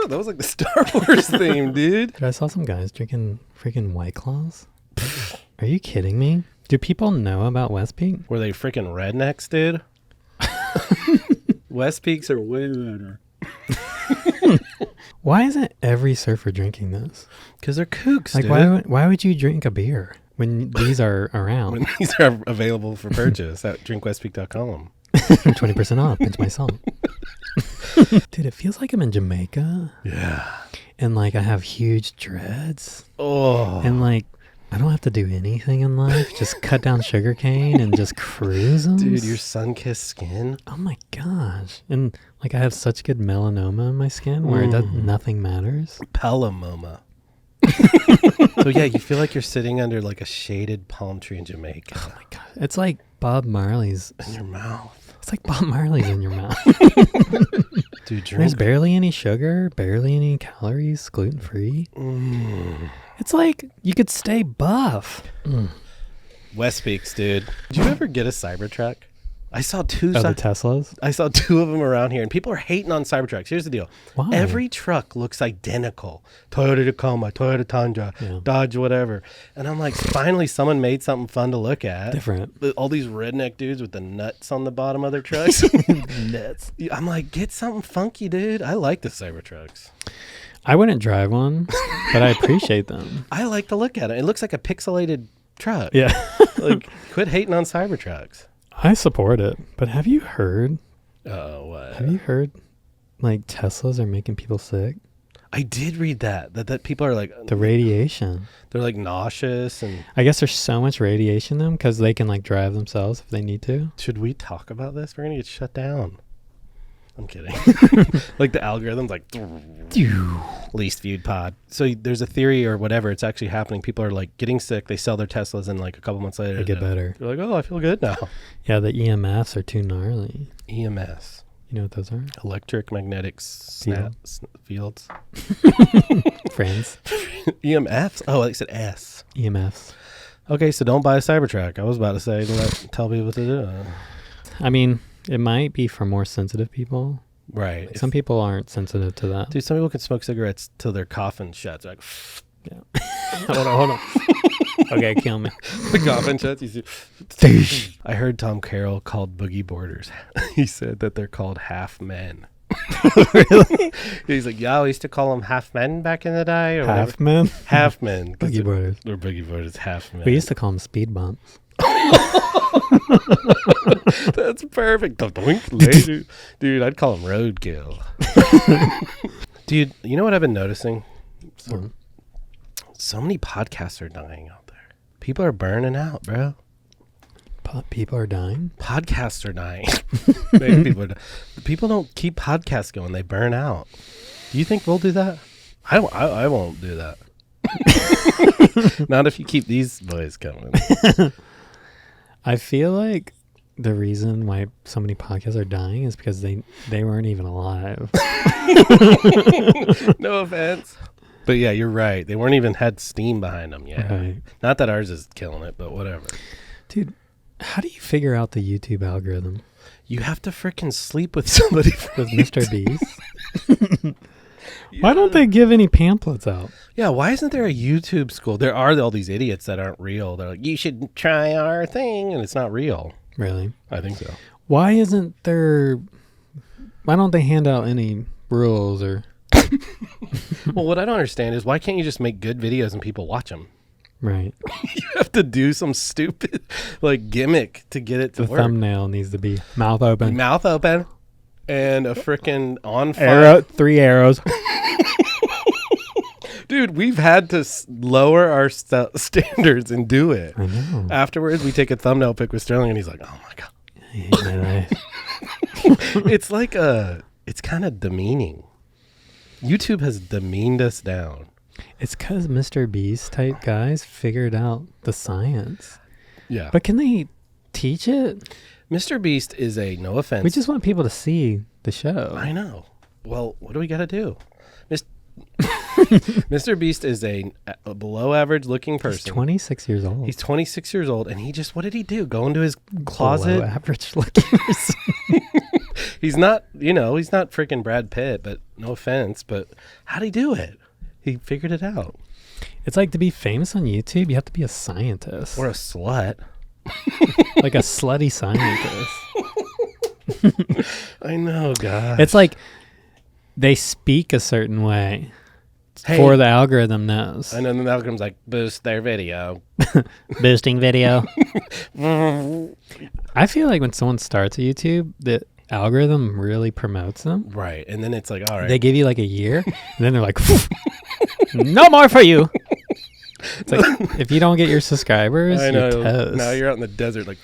That was like the Star Wars theme, dude. Dude, I saw some guys drinking freaking White Claws. Are you kidding me? Do people know about West Peak? Were they freaking rednecks, dude? West Peaks are way better. Why isn't every surfer drinking this? Because they're kooks, Like, dude. why would you drink a beer when these are around? When these are available for purchase at drinkwestpeak.com. 20% off. Pinch my salt. Dude, it feels like I'm in Jamaica. Yeah. And like I have huge dreads. Oh. And like I don't have to do anything in life. Just cut down sugarcane and just cruise 'em. Dude, your sun-kissed skin. Oh my gosh. And like I have such good melanoma in my skin where nothing matters. Pelamoma. So yeah, you feel like you're sitting under like a shaded palm tree in Jamaica. Oh my god. It's like Bob Marley's. In your mouth. It's like Bob Marley's in your mouth. Dude, There's barely any sugar, barely any calories, gluten-free. It's like you could stay buff. West Peaks, dude. Did you ever get a Cybertruck? I saw two. Oh, the Teslas? I saw two of them around here, and people are hating on Cybertrucks. Here's the deal. Why? Every truck looks identical. Toyota Tacoma, Toyota Tundra, Dodge, whatever. And I'm like, finally someone made something fun to look at. Different. All these redneck dudes with the nuts on the bottom of their trucks. Nuts. I'm like, get something funky, dude. I like the Cybertrucks. I wouldn't drive one, but I appreciate them. I like to look at it. It looks like a pixelated truck. Yeah. Like, quit hating on Cybertrucks. I support it. But have you heard? What? Have you heard like Teslas are making people sick? I did read that people are like The radiation. they're like nauseous. And I guess there's so much radiation in them because they can like drive themselves if they need to. should we talk about this? We're gonna get shut down. I'm kidding. Like the algorithm's like least viewed pod. So there's a theory or whatever. It's actually happening. People are like getting sick. They sell their Teslas, and like a couple months later They get better. They're like, oh, I feel good now. Yeah, the EMFs are too gnarly. EMS, You know what those are? electric magnetic fields. Friends. EMFs. Oh, I said S. EMFs. Okay, so don't buy a Cybertruck. I was about to say tell people what to do. I mean, it might be for more sensitive people. Right. Like some people aren't sensitive to that. Dude, some people can smoke cigarettes till their coffin shuts. Like, Yeah. hold on. Okay, kill me. the coffin shuts. You see. I heard Tom Carroll called Boogie Boarders. He said that they're called half men. Really? He's like, yeah, we used to call them half men back in the day. Or Half whatever. men? Half men. Boogie Boarders. Or Boogie Boarders, half men. We used to call them speed bumps. That's perfect. Doink, dude, I'd call them roadkill. Dude, you know what I've been noticing? So many podcasts are dying out there. People are burning out, bro. People are dying? Podcasts are dying. Maybe people don't keep podcasts going. They burn out. Do you think we'll do that? I won't do that. Not if you keep these boys coming. I feel like the reason why so many podcasts are dying is because they weren't even alive. No offense. But yeah, you're right. They weren't even had steam behind them yet. Right. Not that ours is killing it, but whatever. Dude, how do you figure out the YouTube algorithm? You have to freaking sleep with somebody With Mr. Beast? Why don't they give any pamphlets out? Yeah, why isn't there a YouTube school? There are all these idiots that aren't real. They're like, you should try our thing, and it's not real. Really? I think so. Why don't they hand out any rules or... Well, what I don't understand is why can't you just make good videos and people watch them? Right. You have to do some stupid like gimmick to get it to The work. thumbnail needs to be mouth open. Mouth open and a freaking on fire. 3 arrows. Dude, we've had to lower our standards and do it. I know. Afterwards, we take a thumbnail pic with Sterling, and he's like, "Oh my god." I hate my life. It's like it's kind of demeaning. YouTube has demeaned us down. It's because Mr. Beast type guys figured out the science. Yeah. But can they teach it? Mr. Beast is no offense. We just want people to see the show. I know. Well, what do we got to do? Mr. Beast is a below average looking person. He's 26 years old. He's 26 years old, and he just, what did he do? Go into his closet? Below average looking. He's not freaking Brad Pitt, but no offense, but how'd he do it? He figured it out. It's like to be famous on YouTube, you have to be a scientist. Or a slut. Like a slutty scientist. I know, God. It's like they speak a certain way Hey. for the algorithm knows. And then the algorithm's like, boost their video. Boosting video. I I feel like when someone starts a YouTube, the algorithm really promotes them. Right. And then it's like, all right. They give you like a year, and then they're like, no more for you. It's like, if you don't get your subscribers, I know. you're toast. Now you're out in the desert like,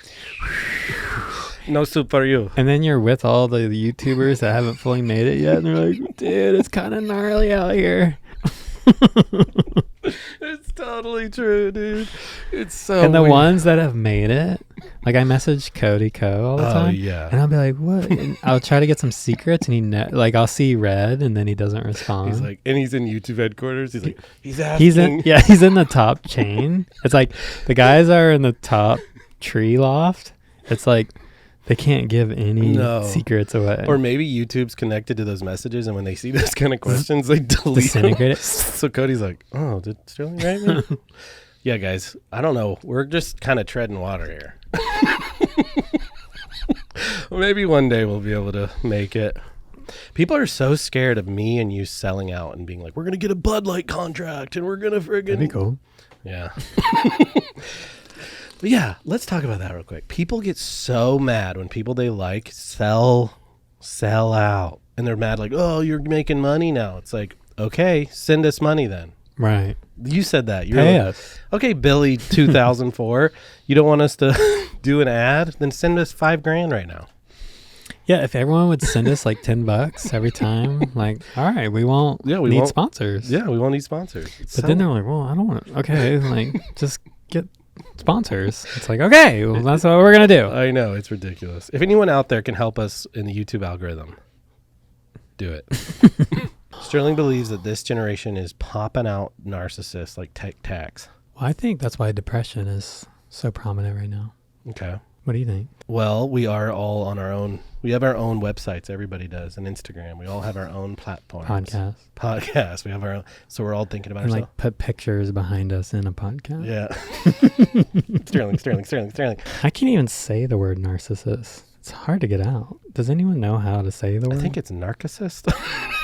no soup for you. And then you're with all the YouTubers that haven't fully made it yet, and they're like, dude, it's kind of gnarly out here. It's totally true, dude. It's so And the weird. ones that have made it, like I message Cody Co all the time. Yeah. And I'll be like, what? And I'll try to get some secrets, and like I'll see red, and then he doesn't respond. He's like, and he's in YouTube headquarters. He's like, he's asking. He's in the top chain. It's like the guys are in the top tree loft. It's like they can't give any secrets away. Or maybe YouTube's connected to those messages, and when they see those kind of questions, they delete them. Disintegrate it. So Cody's like, oh, did Sterling write me? Yeah, guys, I don't know. We're just kind of treading water here. Maybe one day we'll be able to make it. People are so scared of me and you selling out and being like, we're going to get a Bud Light contract and we're going to friggin'. That'd be cool. Yeah. But yeah, let's talk about that real quick. People get so mad when people they like sell out. And they're mad like, oh, you're making money now. It's like, okay, send us money then. Right. You said that. You're Pay like, us. okay, Billy 2004. You don't want us to do an ad? Then send us $5,000 right now. Yeah, if everyone would send us like $10 every time, like, all right, we won't need sponsors. Yeah, we won't need sponsors. But then they're like, well, I don't want to. Okay, like, just get sponsors. It's like, okay, well, that's what we're going to do. I know, it's ridiculous. If anyone out there can help us in the YouTube algorithm, do it. Sterling believes that this generation is popping out narcissists like Tic Tacs. Well, I think that's why depression is so prominent right now. Okay. What do you think? Well, we are all on our own. We have our own websites. Everybody does. And Instagram. We all have our own platforms. Podcast. We have our own. So we're all thinking about And ourselves. like put pictures behind us in a podcast. Yeah. Sterling. I can't even say the word narcissist. It's hard to get out. Does anyone know how to say the word? I think it's narcissist.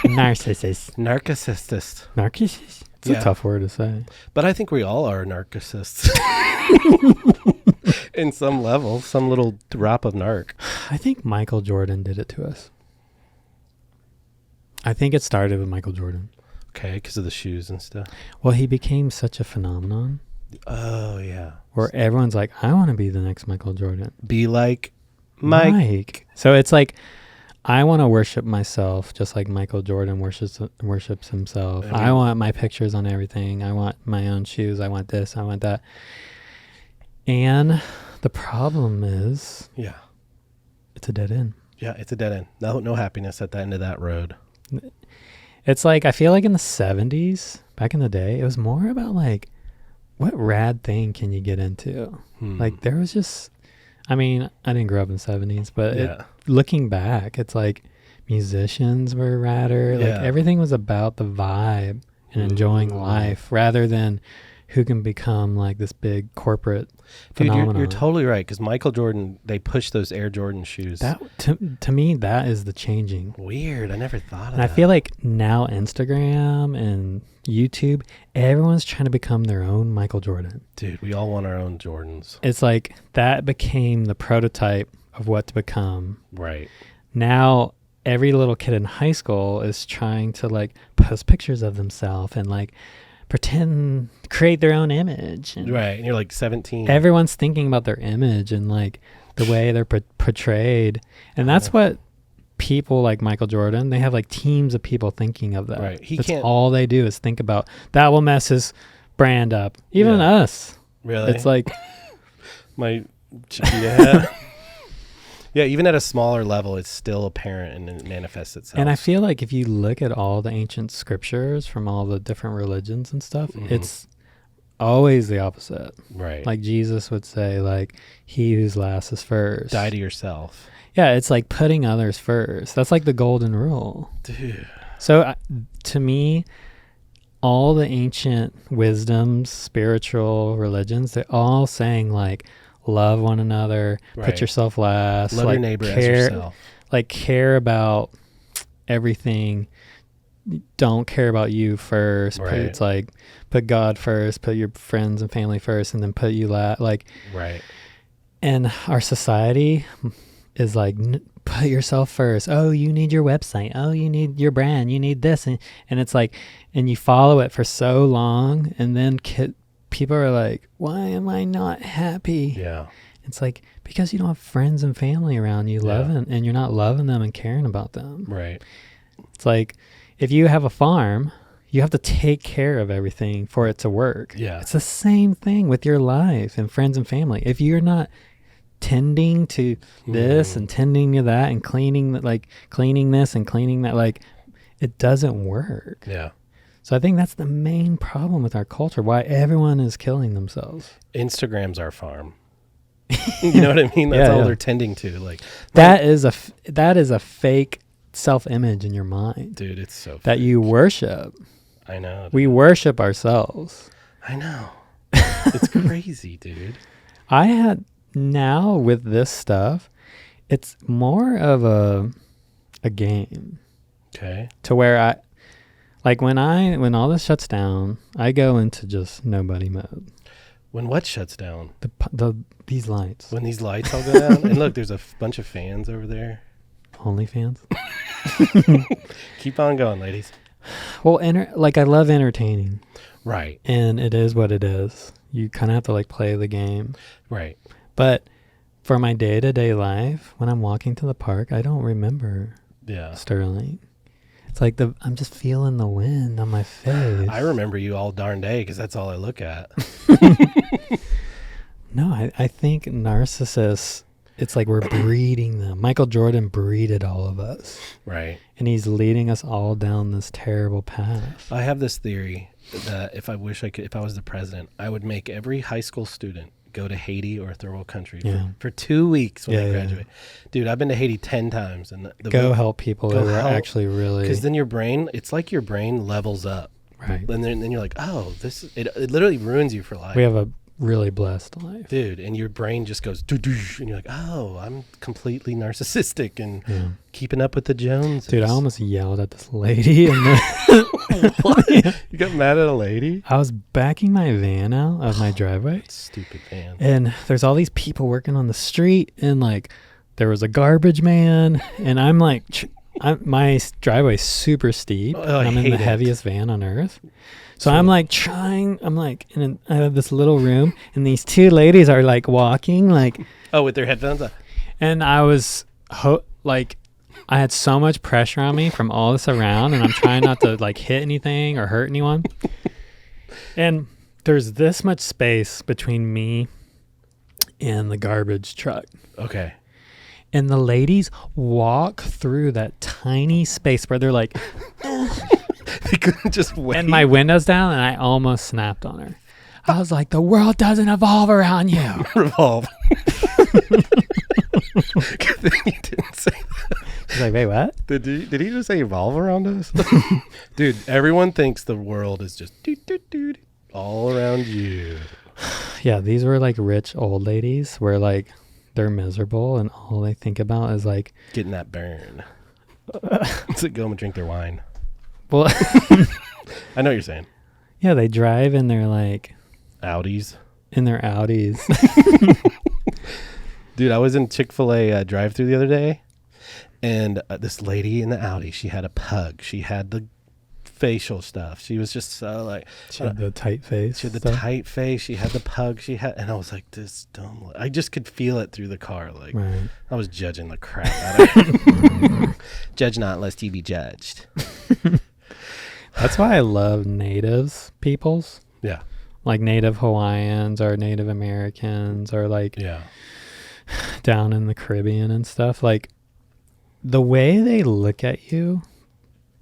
Narcissist. Narcissist. Narcissist? It's a tough word to say. But I think we all are narcissists. In some level, some little drop of narc. I think Michael Jordan did it to us. I think it started with Michael Jordan. Okay, because of the shoes and stuff. Well, he became such a phenomenon. Oh, yeah. Where everyone's like, I want to be the next Michael Jordan. Be like Mike. So it's like, I want to worship myself just like Michael Jordan worships himself. I want my pictures on everything. I want my own shoes. I want this. I want that. And the problem is, it's a dead end. Yeah, it's a dead end. No happiness at the end of that road. It's like, I feel like in the 70s, back in the day, it was more about like, what rad thing can you get into? Like there was just, I mean, I didn't grow up in the 70s, but looking back, it's like musicians were radder. Like everything was about the vibe and enjoying life rather than who can become like this big corporate phenomenon. You're totally right, because Michael Jordan, they pushed those Air Jordan shoes. That to me, that is the changing. Weird. I never thought of and that. I feel like now Instagram and YouTube, everyone's trying to become their own Michael Jordan. Dude, we all want our own Jordans. It's like that became the prototype of what to become. Right. Now every little kid in high school is trying to like post pictures of themselves and like create their own image. And right. And you're like 17. Everyone's thinking about their image and like the way they're portrayed. And that's what people like Michael Jordan, they have like teams of people thinking of that. Right. That's all they do is think about that will mess his brand up. Even us. Really? It's like my Chiquita. Yeah, even at a smaller level, it's still apparent and it manifests itself. And I feel like if you look at all the ancient scriptures from all the different religions and stuff, it's always the opposite. Right. Like Jesus would say, like, he who's last is first. Die to yourself. Yeah, it's like putting others first. That's like the golden rule. Dude. So to me, all the ancient wisdoms, spiritual religions, they're all saying like, love one another, put yourself last, love like your neighbor as yourself. Like care about everything. Don't care about you first. Right. It's like put God first, put your friends and family first, and then put you last. Like, right. And our society is like, put yourself first. Oh, you need your website. Oh, you need your brand. You need this. And it's like, and you follow it for so long. And then people are like, why am I not happy? Yeah. It's like, because you don't have friends and family around you loving, and you're not loving them and caring about them. Right. It's like, if you have a farm, you have to take care of everything for it to work. Yeah. It's the same thing with your life and friends and family. If you're not tending to this and tending to that and cleaning this and cleaning that, like, it doesn't work. Yeah. So I think that's the main problem with our culture, why everyone is killing themselves. Instagram's our farm. You know what I mean? That's all they're tending to. Like that is a fake self-image in your mind. Dude, it's so that fake. You worship. I know. Dude. We worship ourselves. I know. It's crazy, dude. Now with this stuff, it's more of a game. Okay. To where when all this shuts down, I go into just nobody mode. When what shuts down? These lights. When these lights all go down? And look, there's a bunch of fans over there. OnlyFans. Keep on going, ladies. Well, I love entertaining. Right. And it is what it is. You kind of have to play the game. Right. But for my day-to-day life, when I'm walking to the park, I don't remember Sterling. It's like I'm just feeling the wind on my face. I remember you all darn day because that's all I look at. No, I think narcissists, it's like we're breeding them. Michael Jordan breeded all of us. Right. And he's leading us all down this terrible path. I have this theory that if I was the president, I would make every high school student go to Haiti or a third world country for 2 weeks when they graduate. Dude, I've been to Haiti 10 times. And help people who are actually really... Because then it's like your brain levels up. Right. And then you're like, oh, it literally ruins you for life. We have a really blessed life. Dude, and your brain just goes, doo-doo, and you're like, oh, I'm completely narcissistic and keeping up with the Joneses. Dude, I almost yelled at this lady. What? You got mad at a lady? I was backing my van out of my driveway. Stupid van. And there's all these people working on the street, and there was a garbage man, and I'm like, my driveway's super steep. Oh, and I'm in the heaviest van on earth. So I'm and I have this little room, and these two ladies are walking with their headphones on. And I was I had so much pressure on me from all this around, and I'm trying not to hit anything or hurt anyone. And there's this much space between me and the garbage truck. Okay. And the ladies walk through that tiny space where they're like, they couldn't just wait. And my window's down, and I almost snapped on her. I was like, the world doesn't evolve around you. Revolve. Good thing you didn't say that. She's like, wait, what? Did he just say evolve around us? Dude, everyone thinks the world is just all around you. Yeah, these were rich old ladies where they're miserable, and all they think about is getting that burn. So go and drink their wine. Well, I know what you're saying. Yeah, they drive in their Audis. In their Audis. Dude, I was in Chick-fil-A drive-thru the other day, and this lady in the Audi, she had a pug. She had the facial stuff. She was just so she had the tight face. She had the tight face. She had the pug. And I was like, this dumb. I just could feel it through the car. Right. I was judging the crap out of her. Judge not, lest you be judged. That's why I love natives peoples. Yeah. Native Hawaiians or Native Americans or down in the Caribbean and stuff. The way they look at you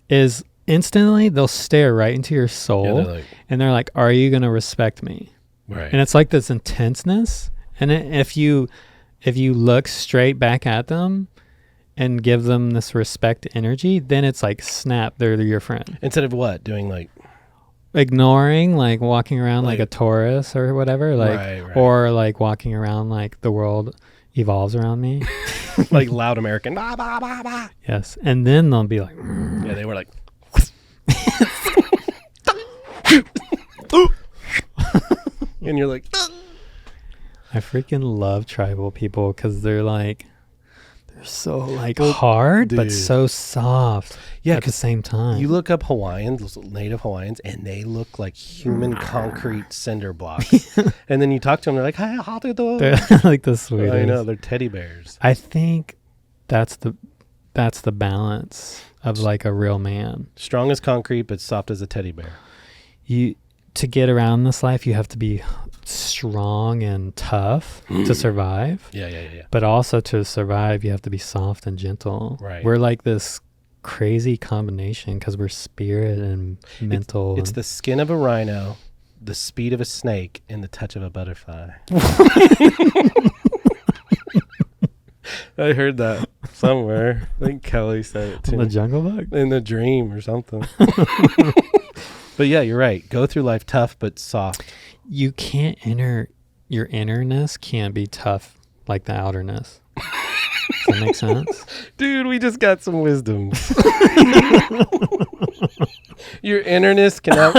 is instantly they'll stare right into your soul, and they're like, are you going to respect me? Right. And it's this intenseness. And if you look straight back at them and give them this respect energy, then it's snap, they're your friend. Instead of what? Doing ignoring, walking around like a tourist or whatever, right. Or walking around the world evolves around me. Loud American. Bah, bah, bah, bah. Yes. And then they'll be yeah, they were and you're like, I freaking love tribal people because they're so hard, but dude. so soft. Yeah, at the same time. You look up Hawaiians, native Hawaiians, and they look like human concrete cinder blocks. And then you talk to them, they're like, "Hi, how do you do?" They're like the sweetest. I know, they're teddy bears. I think that's the balance of like a real man. Strong as concrete, but soft as a teddy bear. To get around this life, you have to be strong and tough to survive. Yeah. But also to survive, you have to be soft and gentle. Right. We're like this crazy combination because we're spirit and mental. It's the skin of a rhino, the speed of a snake, and the touch of a butterfly. I heard that somewhere. I think Kelly said it too. The Jungle Book? In the dream or something. But yeah, you're right. Go through life tough but soft. You can't your innerness can't be tough like the outerness. Does that make sense? Dude, we just got some wisdom. Your innerness cannot.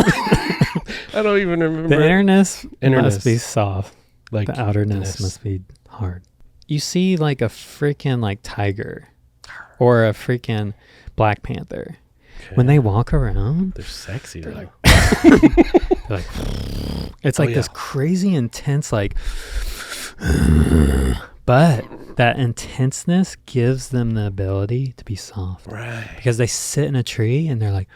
I don't even remember. The innerness must be soft. Like the outerness must be hard. You see like a freaking like tiger or a freaking Black Panther. Okay. When they walk around, they're sexy. They're like it's like this crazy intense like but that intenseness gives them the ability to be soft. Right. Because they sit in a tree and they're like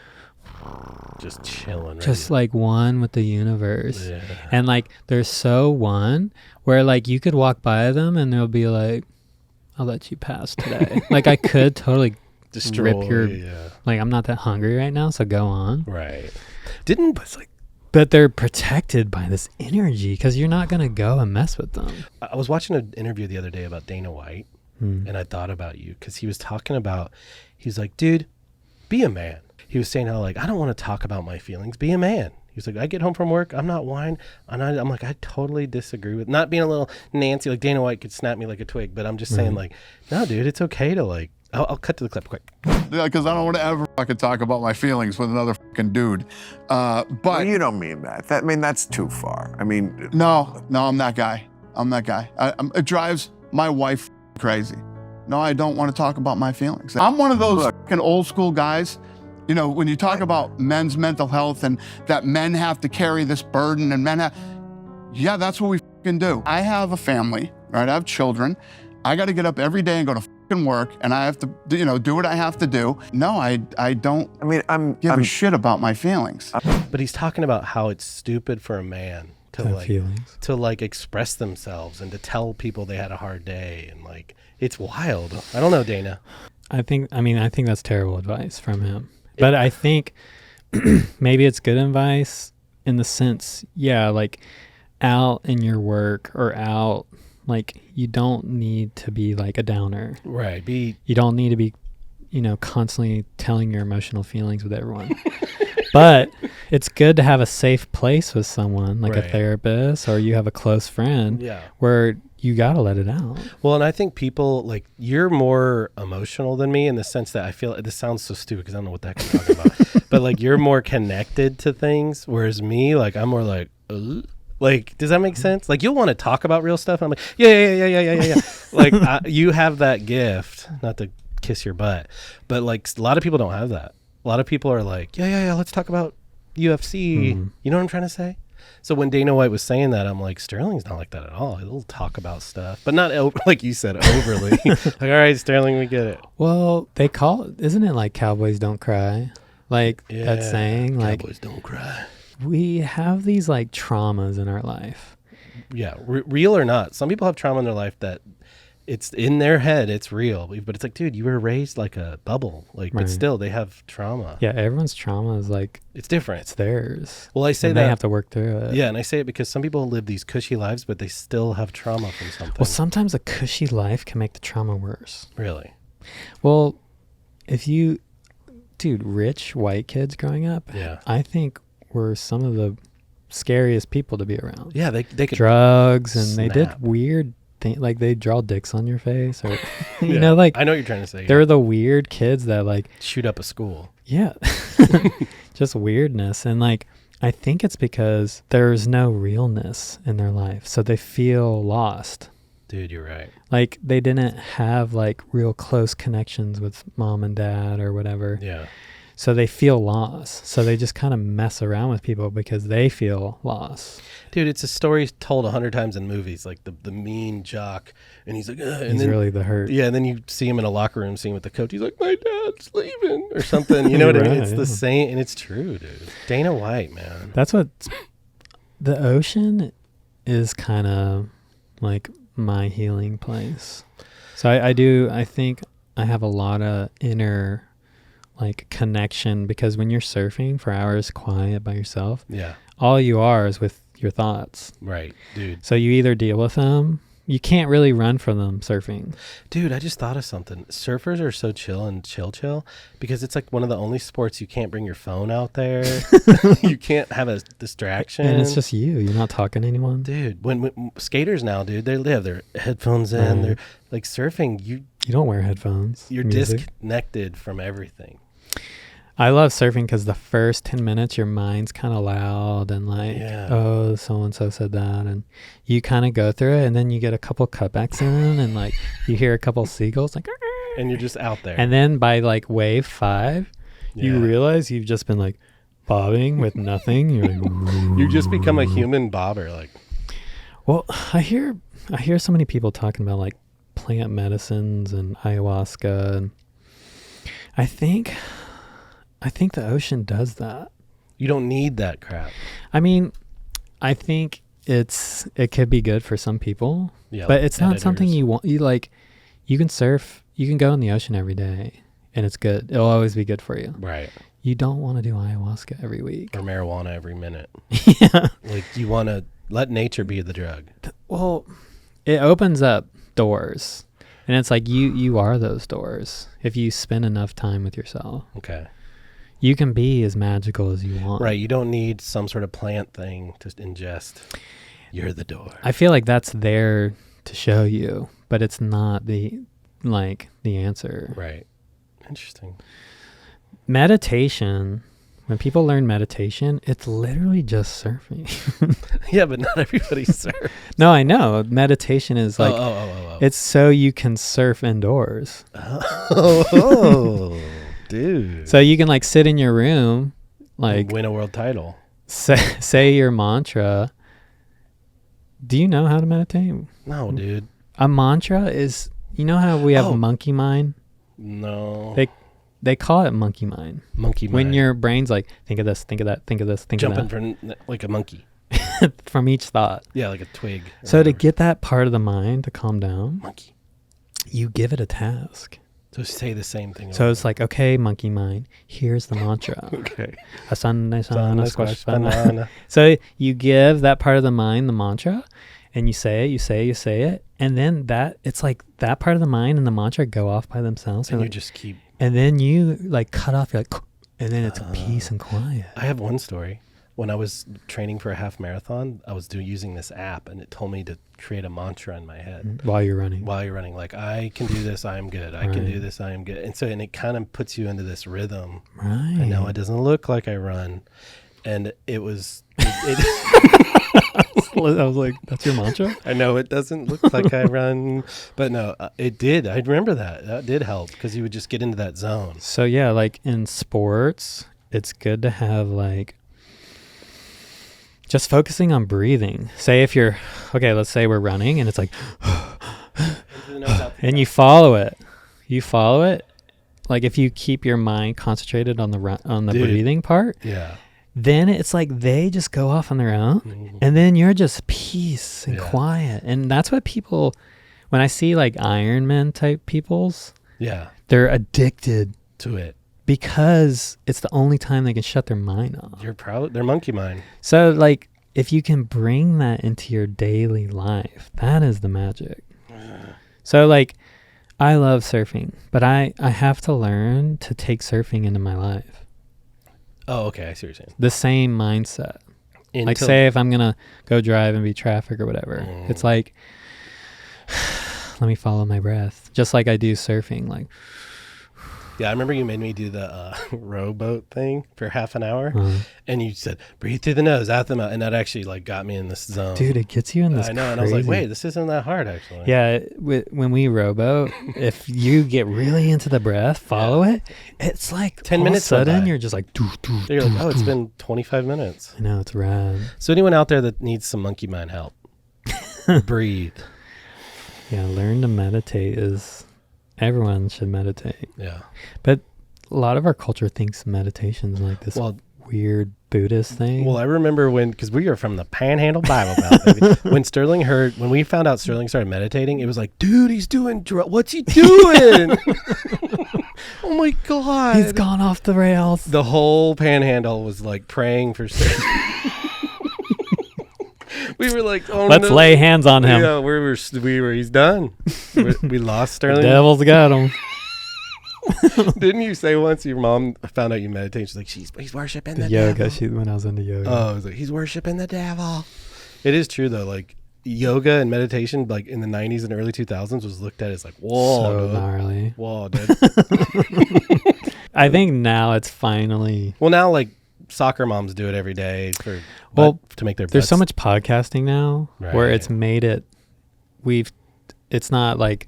just chilling. Just like one with the universe. Yeah. And like they're so one where like you could walk by them and they'll be like, I'll let you pass today. Like I could totally rip your like I'm not that hungry right now, so go on. Right. But they're protected by this energy because you're not gonna go and mess with them. I was watching an interview the other day about Dana White, and I thought about you because he was talking about, he's like, dude, be a man. He was saying how like, I don't want to talk about my feelings. Be a man. He was like, I get home from work, I'm not whine. And I'm like, I totally disagree with not being a little Nancy, like Dana White could snap me like a twig, but I'm just saying like, no, dude, it's okay to like, I'll cut to the clip quick. Yeah, because I don't want to ever fucking talk about my feelings with another fucking dude. But well, you don't mean that. I mean, that's too far. I mean, no, I'm that guy. It drives my wife crazy. No, I don't want to talk about my feelings. I'm one of those fucking old school guys. You know, when you talk about men's mental health and that men have to carry this burden and yeah, that's what we fucking do. I have a family, right? I have children. I got to get up every day and go to fucking work, and I have to, do what I have to do. No, I don't. I mean, I'm a shit about my feelings. But he's talking about how it's stupid for a man to like express themselves and to tell people they had a hard day, and like it's wild. I don't know, Dana. I think that's terrible advice from him. But I think maybe it's good advice in the sense, like out in your work or out, like you don't need to be like a downer. Right. You don't need to be, constantly telling your emotional feelings with everyone. But it's good to have a safe place with someone like a therapist, or you have a close friend where you got to let it out. Well, and I think people like you're more emotional than me in the sense that I feel this sounds so stupid because I don't know what the heck I'm talking about, but like you're more connected to things. Whereas me, like I'm more like, like, does that make sense? Like you'll want to talk about real stuff. And I'm like, yeah. Like you have that gift, not to kiss your butt, but like a lot of people don't have that. A lot of people are like, yeah, let's talk about UFC. You know what I'm trying to say? So when Dana White was saying that, I'm like, Sterling's not like that at all. He'll talk about stuff, but not like you said, overly. Like, all right, Sterling, we get it. Well, they call it, isn't it like Cowboys Don't Cry? Like that saying, like Cowboys don't cry. We have these like traumas in our life. Yeah, real or not. Some people have trauma in their life that it's in their head, it's real, but it's like, dude, you were raised like a bubble, like, but still they have trauma. Yeah, everyone's trauma is like, it's different. It's theirs. Well, I say they have to work through it. Yeah, and I say it because some people live these cushy lives, but they still have trauma from something. Well, sometimes a cushy life can make the trauma worse. Really? Well, rich white kids growing up, I think were some of the scariest people to be around. Yeah, they could drugs and they did weird things, like they draw dicks on your face, or like I know what you're trying to say. They're the weird kids that like shoot up a school. Yeah, just weirdness, and like I think it's because there's no realness in their life. So they feel lost. Dude, you're right. Like they didn't have like real close connections with mom and dad or whatever. Yeah. So they feel lost. So they just kind of mess around with people because they feel lost. Dude, it's a story told 100 times in movies, like the mean jock, and he's like, and He's then, really the hurt. yeah, and then you see him in a locker room, see him with the coach. He's like, my dad's leaving, or something. You know what I mean? Right, It's yeah. the same, and it's true, dude. Dana White, man. That's what the ocean is kind of like my healing place. So I think I have a lot of inner like connection because when you're surfing for hours quiet by yourself, Yeah, all you are is with your thoughts. right, dude. So you either deal with them, you can't really run from them surfing. Dude, I just thought of something. Surfers are so chill because it's like one of the only sports you can't bring your phone out there. You can't have a distraction. And it's just you're not talking to anyone. dude, when skaters now, dude, they have their headphones in. Right. They're like surfing. You don't wear headphones. You're Music. disconnected from everything. I love surfing because the first 10 minutes, your mind's kind of loud and like, Yeah. oh, so-and-so said that. And you kind of go through it and then you get a couple cutbacks in and like you hear a couple seagulls like, And you're just out there. and then by like wave 5, you Yeah. realize you've just been like bobbing with nothing. You're like, You just become a human bobber. Like, well, I hear so many people talking about like plant medicines and ayahuasca. And I think the ocean does that. you don't need that crap. I mean, I think it could be good for some people, Yeah, but like it's not something editors. you want. You can surf, you can go in the ocean every day and it's good. It'll always be good for you. Right. You don't want to do ayahuasca every week. Or marijuana every minute. Yeah. Like, you want to let nature be the drug. Well, it opens up doors and it's like you are those doors. If you spend enough time with yourself, Okay. you can be as magical as you want. Right. You don't need some sort of plant thing to ingest. You're the door. I feel like that's there to show you, but it's not the answer. Right. Interesting. Meditation, when people learn meditation, it's literally just surfing. Yeah, but not everybody surfs. No, I know. Meditation is like, oh. it's so you can surf indoors. Oh, dude. So you can like sit in your room, like Win a world title. say your mantra. Do you know how to meditate? No, dude. A mantra is, you know how we have Oh. monkey mind? No. They call it monkey mind. Monkey mind. When your brain's like, think of this, think of that, think of this, think jumping of from like a monkey. that, from each thought. Yeah, like a twig. or So to whatever. get that part of the mind to calm down, monkey. you give it a task. So say the same thing. So it's like, okay, monkey mind, here's the mantra. okay. A Sunday, Banana, squash, squash, banana. banana. So you give that part of the mind the mantra, and you say it, and then it's like that part of the mind and the mantra go off by themselves, And and, you just keep. and then you like cut off, you're like, and then it's peace and quiet. I have one story. When I was training for a half marathon, I was using this app, and it told me to create a mantra in my head While you're running. while you're running. Like, I can do this, I am good. I can do Right. this, I am good. And it kind of puts you into this rhythm. Right. I know it doesn't look like I run. And it was. I was like, that's your mantra? I know it doesn't look like I run, but no, it did. I remember that. That did help because you would just get into that zone. So yeah, like in sports, it's good to have like just focusing on breathing. Say if you're, okay, let's say we're running and it's like, and you follow it. Like if you keep your mind concentrated on the Dude. breathing part, Yeah. then it's like they just go off on their own, and then you're just peace and Yeah. quiet. And that's what people, when I see like Ironman type peoples, Yeah. they're addicted To it. because it's the only time they can shut their mind off. You're proud. They're monkey mind. So like if you can bring that into your daily life, that is the magic. So like I love surfing, but I have to learn to take surfing into my life. Oh, okay. I see what you're saying. The same mindset. Like Until- say if I'm going to go drive and be traffic or whatever, it's like, let me follow my breath. Just like I do surfing. Like, Yeah, I remember you made me do the rowboat thing for half an hour, and you said breathe through the nose, out the mouth, and that actually like got me in this zone. Dude, it gets you in this. I know, and I crazy. was like, wait, this isn't that hard actually. Yeah, when we rowboat, if you get really into the breath, follow it. It's like 10 all minutes of a went sudden by. you're just like, doo, doo, You're like, doo, oh, it's doo. been 25 minutes. I know, it's rad. So anyone out there that needs some monkey mind help, breathe. Yeah, learn to meditate everyone should meditate. Yeah. But a lot of our culture thinks meditation's like this weird Buddhist thing. Well, I remember because we are from the Panhandle Bible Belt, baby. When we found out Sterling started meditating, it was like, dude, he's doing what's he doing? Oh my God. He's gone off the rails. The whole Panhandle was like praying for Sterling. We were like, oh, Let's no. lay hands on him. Yeah, he's done. We lost Sterling. The devil's got him. Didn't you say once your mom found out you meditate? She's like, he's worshiping the yoga. devil. When I was into yoga. Oh, I was like, he's worshiping the devil. It is true though. Like yoga and meditation, like in the 90s and early 2000s, was looked at as like, whoa, So dude. gnarly. Whoa, dude. I think now it's finally. Well, now like soccer moms do it every day to make their. There's so butts- much podcasting now where it's made it. It's not like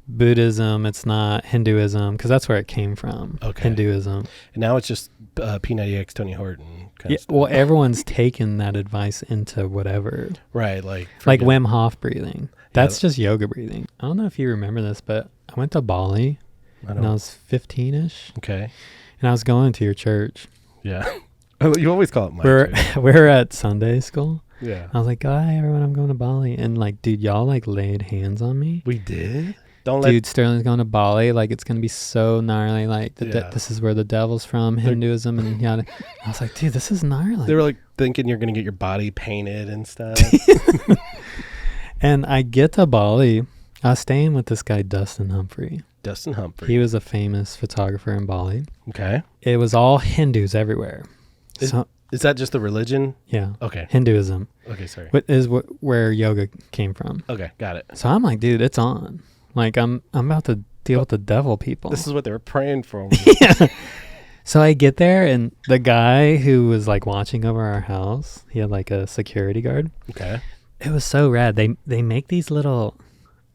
Buddhism, it's not Hinduism, because that's where it came from. Okay. Hinduism. And now it's just P90X, Tony Horton. Kind Yeah, of stuff. well, everyone's taken that advice into whatever. Right, Like forget- Wim Hof breathing. That's just yoga breathing. I don't know if you remember this, but I went to Bali when I was 15-ish. Okay. And I was going to your church. Yeah. You always call it my We're church. we're at Sunday school. Yeah. I was like, hi everyone, I'm going to Bali. And like, dude, y'all like laid hands on me. We did? Don't Dude, Sterling's going to Bali. Like, it's going to be so gnarly. Like, Yeah. this is where the devil's from, Hinduism and yada. I was like, dude, this is gnarly. They were like thinking you're going to get your body painted and stuff. And I get to Bali. I was staying with this guy, Dustin Humphrey. Dustin Humphrey. He was a famous photographer in Bali. Okay. It was all Hindus everywhere. Is that just the religion? Yeah. Okay. Hinduism. Okay, sorry. Where yoga came from. Okay, got it. So I'm like, dude, it's on. Like, I'm about to deal with the devil people. This is what they were praying for. Yeah. So I get there, and the guy who was like watching over our house, he had like a security guard. Okay. It was so rad. They make these little,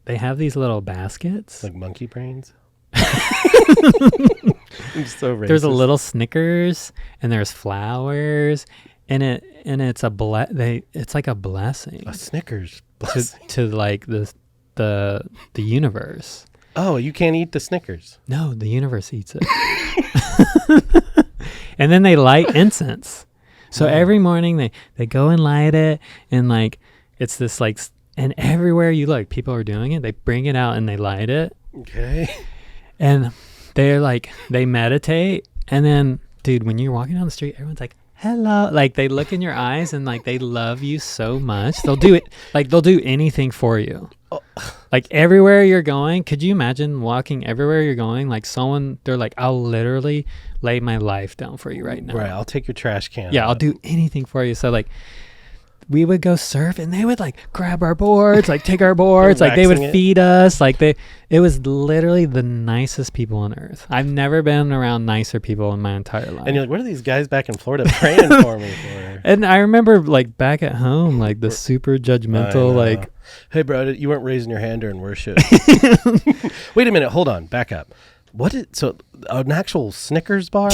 they have these little baskets. Like monkey brains? I'm so racist. There's a little Snickers, and there's flowers, and it's it's like a blessing. A Snickers to, blessing. to like the universe. Oh, you can't eat the Snickers. No, the universe eats it. And then they light incense. So every morning they go and light it, and like it's this like, and everywhere you look, people are doing it. They bring it out and they light it, Okay. and they're like, they meditate, and then dude, when you're walking down the street, everyone's like, hello, like they look in your eyes and like they love you so much. They'll do it, like they'll do anything for you. Like everywhere you're going, could you imagine walking everywhere you're going? Like they're like, I'll literally lay my life down for you right now. Right, I'll take your trash can. Yeah, I'll do anything for you. So like, we would go surf, and they would like grab our boards, like take our boards, like they would waxing it. feed us. Like it was literally the nicest people on earth. I've never been around nicer people in my entire life. And you're like, what are these guys back in Florida praying for me for? And I remember like back at home, like the super I judgmental, know. like, Hey, bro, you weren't raising your hand during worship. Wait a minute. Hold on. Back up. So an actual Snickers bar?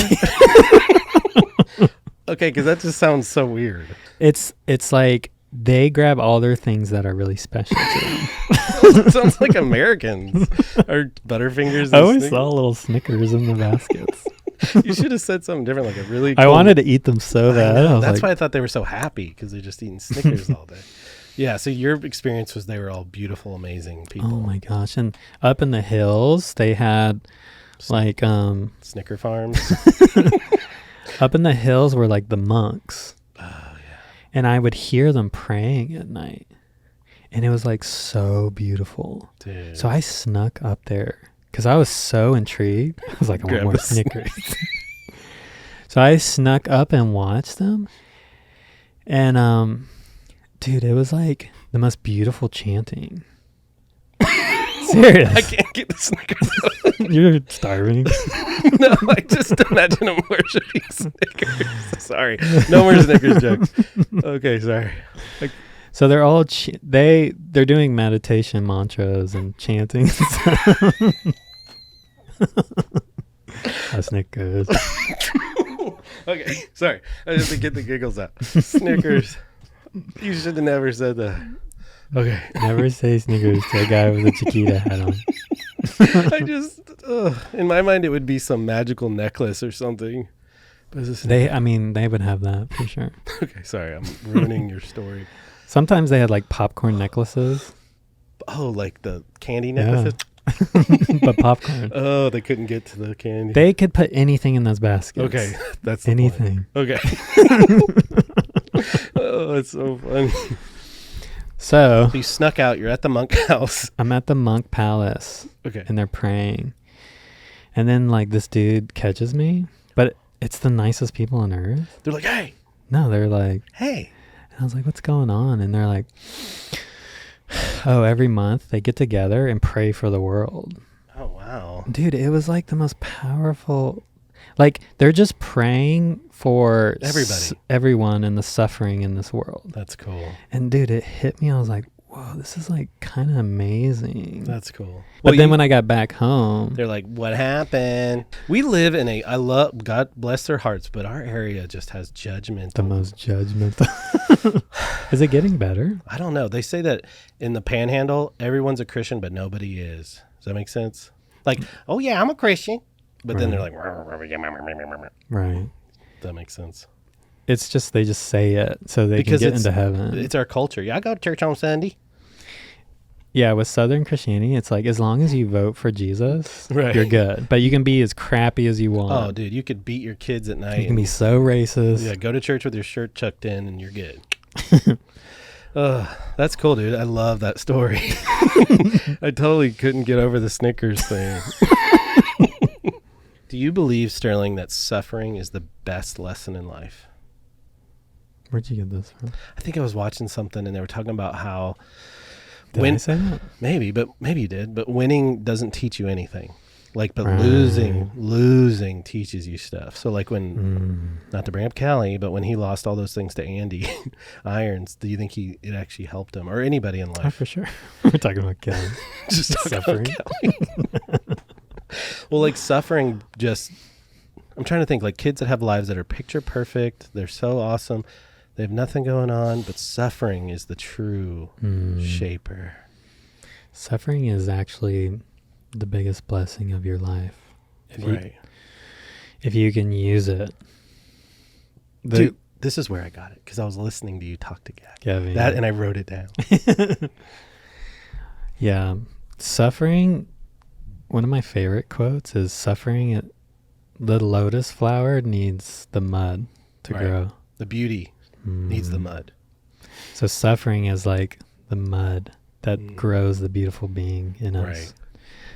Okay, because that just sounds so weird. it's like they grab all their things that are really special to them. Sounds like Americans or Butterfingers. And I always Snickers. saw little Snickers in the baskets. You should have said something different, like a really. I cool- wanted to eat them so I bad. know, I was that's like, why I thought they were so happy, because they're just eating Snickers all day. Yeah, so your experience was they were all beautiful, amazing people. oh my gosh. And up in the hills, they had like, Snicker farms. up in the hills were like the monks. Oh, yeah. And I would hear them praying at night. And it was like so beautiful. Dude. So I snuck up there because I was so intrigued. I was like, I want Grab more a Snickers. So I snuck up and watched them. And dude, it was like the most beautiful chanting. serious. I can't get the Snickers. You're starving. No, I just imagine him worshiping Snickers. Sorry, no more Snickers jokes. Okay, sorry. So they're all they're doing meditation mantras and chanting. A Snickers. Okay, sorry. I just to get the giggles out. Snickers. You should have never said that. Okay. Never say Snickers to a guy with a Chiquita hat on. I just, in my mind, it would be some magical necklace or something. But They would have that for sure. Okay, sorry. I'm ruining your story. Sometimes they had like popcorn necklaces. Oh, like the candy necklaces? But popcorn. Oh, they couldn't get to the candy. They could put anything in those baskets. Okay, that's the anything. point. Okay. Oh, it's so funny. So you snuck out. You're at the monk house. I'm at the monk palace. Okay. And they're praying. And then like this dude catches me, but it's the nicest people on earth. They're like, hey. No, they're like, hey. And I was like, what's going on? And they're like, oh, every month they get together and pray for the world. Oh, wow. Dude, it was like the most powerful. Like they're just praying for everyone and the suffering in this world. That's cool. And dude, it hit me. I was like, whoa, this is like kind of amazing. That's cool. But then when I got back home, they're like, what happened? We live in I love, God bless their hearts, but our area just has judgment. The most judgmental. Is it getting better? I don't know. They say that in the Panhandle, everyone's a Christian, but nobody is. Does that make sense? Like, oh yeah, I'm a Christian. But then they're like, right. That makes sense. It's just, they just say it so they can get into heaven. It's our culture. Yeah, I go to church on Sunday. Yeah, with Southern Christianity, it's like as long as you vote for Jesus, right, you're good. But you can be as crappy as you want. Oh, dude, you could beat your kids at night. You can be so racist. Yeah, go to church with your shirt tucked in and you're good. That's cool, dude. I love that story. I totally couldn't get over the Snickers thing. Do you believe, Sterling, that suffering is the best lesson in life? Where'd you get this from? I think I was watching something and they were talking about how Did I say that? Maybe you did. But winning doesn't teach you anything. Like, but losing teaches you stuff. So like when, not to bring up Callie, but when he lost all those things to Andy Irons, do you think it actually helped him or anybody in life? Oh, for sure. We're talking about Callie. Just suffering. Well, like suffering I'm trying to think like kids that have lives that are picture perfect. They're so awesome. They have nothing going on, but suffering is the true shaper. Suffering is actually the biggest blessing of your life. If you can use it. Dude, this is where I got it because I was listening to you talk to Gabby. And I wrote it down. Yeah. Suffering, one of my favorite quotes is suffering, the lotus flower needs the mud to grow. The beauty needs the mud. So suffering is like the mud that grows the beautiful being in us. Right.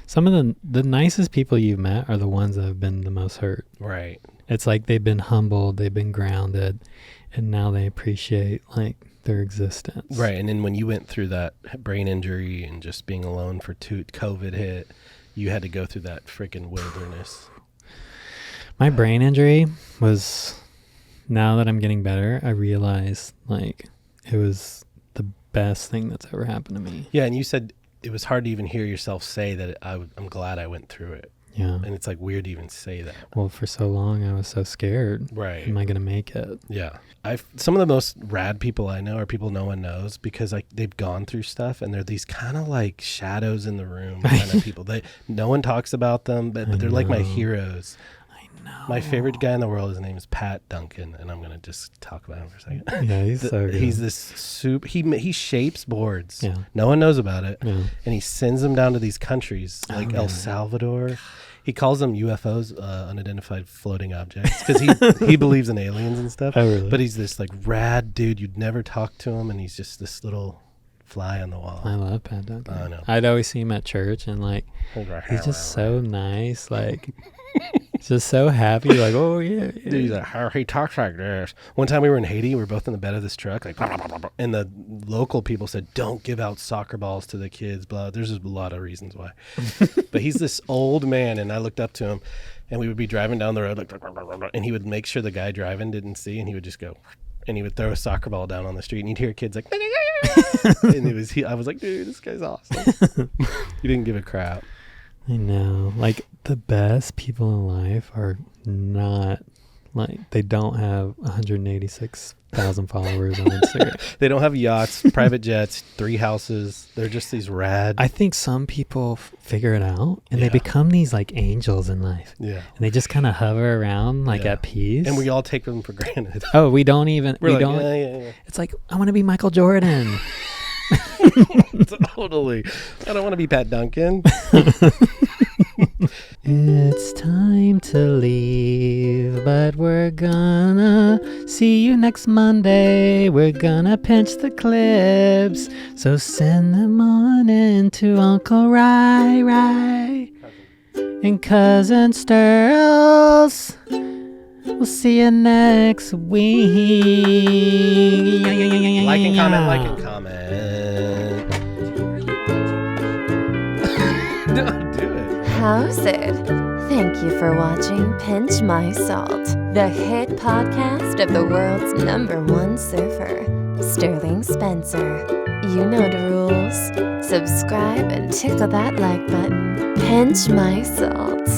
Some of the nicest people you've met are the ones that have been the most hurt. Right. It's like they've been humbled, they've been grounded, and now they appreciate like their existence. Right. And then when you went through that brain injury and just being alone for COVID hit, you had to go through that freaking wilderness. My brain injury was, now that I'm getting better, I realized like it was the best thing that's ever happened to me. Yeah. And you said it was hard to even hear yourself say that I'm glad I went through it. Yeah. And it's like weird to even say that. Well, for so long I was so scared. Right. Am I going to make it? Yeah. Some of the most rad people I know are people no one knows because like they've gone through stuff and they're these kind of like shadows in the room kind of people. No one talks about them, but they're like my heroes. No. My favorite guy in the world, his name is Pat Duncan, and I'm gonna just talk about him for a second. Yeah, he's so good. He's this he shapes boards. Yeah. No one knows about it. Yeah. And he sends them down to these countries like El Salvador. He calls them UFOs, unidentified floating objects, because he believes in aliens and stuff. Oh, really? But he's this like rad dude. You'd never talk to him, and he's just this little fly on the wall. I love Pat Duncan. I know. I'd always see him at church, and like he's just so nice. Like just so happy, like, oh yeah. Dude, he's like, "How he talks like this." One time we were in Haiti, we were both in the bed of this truck, like, blah, blah, blah, blah, and the local people said, "Don't give out soccer balls to the kids." Blah. There's just a lot of reasons why. But he's this old man, and I looked up to him, and we would be driving down the road, like, blah, blah, blah, blah, and he would make sure the guy driving didn't see, and he would just go, and he would throw a soccer ball down on the street, and you'd hear kids like, and I was like, dude, this guy's awesome. He didn't give a crap. I know. Like, the best people in life are not, like, they don't have 186,000 followers on Instagram. They don't have yachts, private jets, 3 houses. They're just these rad. I think some people figure it out, and they become these, like, angels in life. Yeah. And they just kind of hover around, like, at peace. And we all take them for granted. Oh, we don't even. We're we like, don't. yeah. It's like, I want to be Michael Jordan. Totally. I don't want to be Pat Duncan. It's time to leave, but we're gonna see you next Monday. We're gonna pinch the clips, so send them on in to Uncle Rai and Cousin Sturls. We'll see you next week. Like and comment. Do it. How's it? Thank you for watching Pinch My Salt, the hit podcast of the world's #1 surfer, Sterling Spencer. You know the rules. Subscribe and tickle that like button. Pinch My Salt.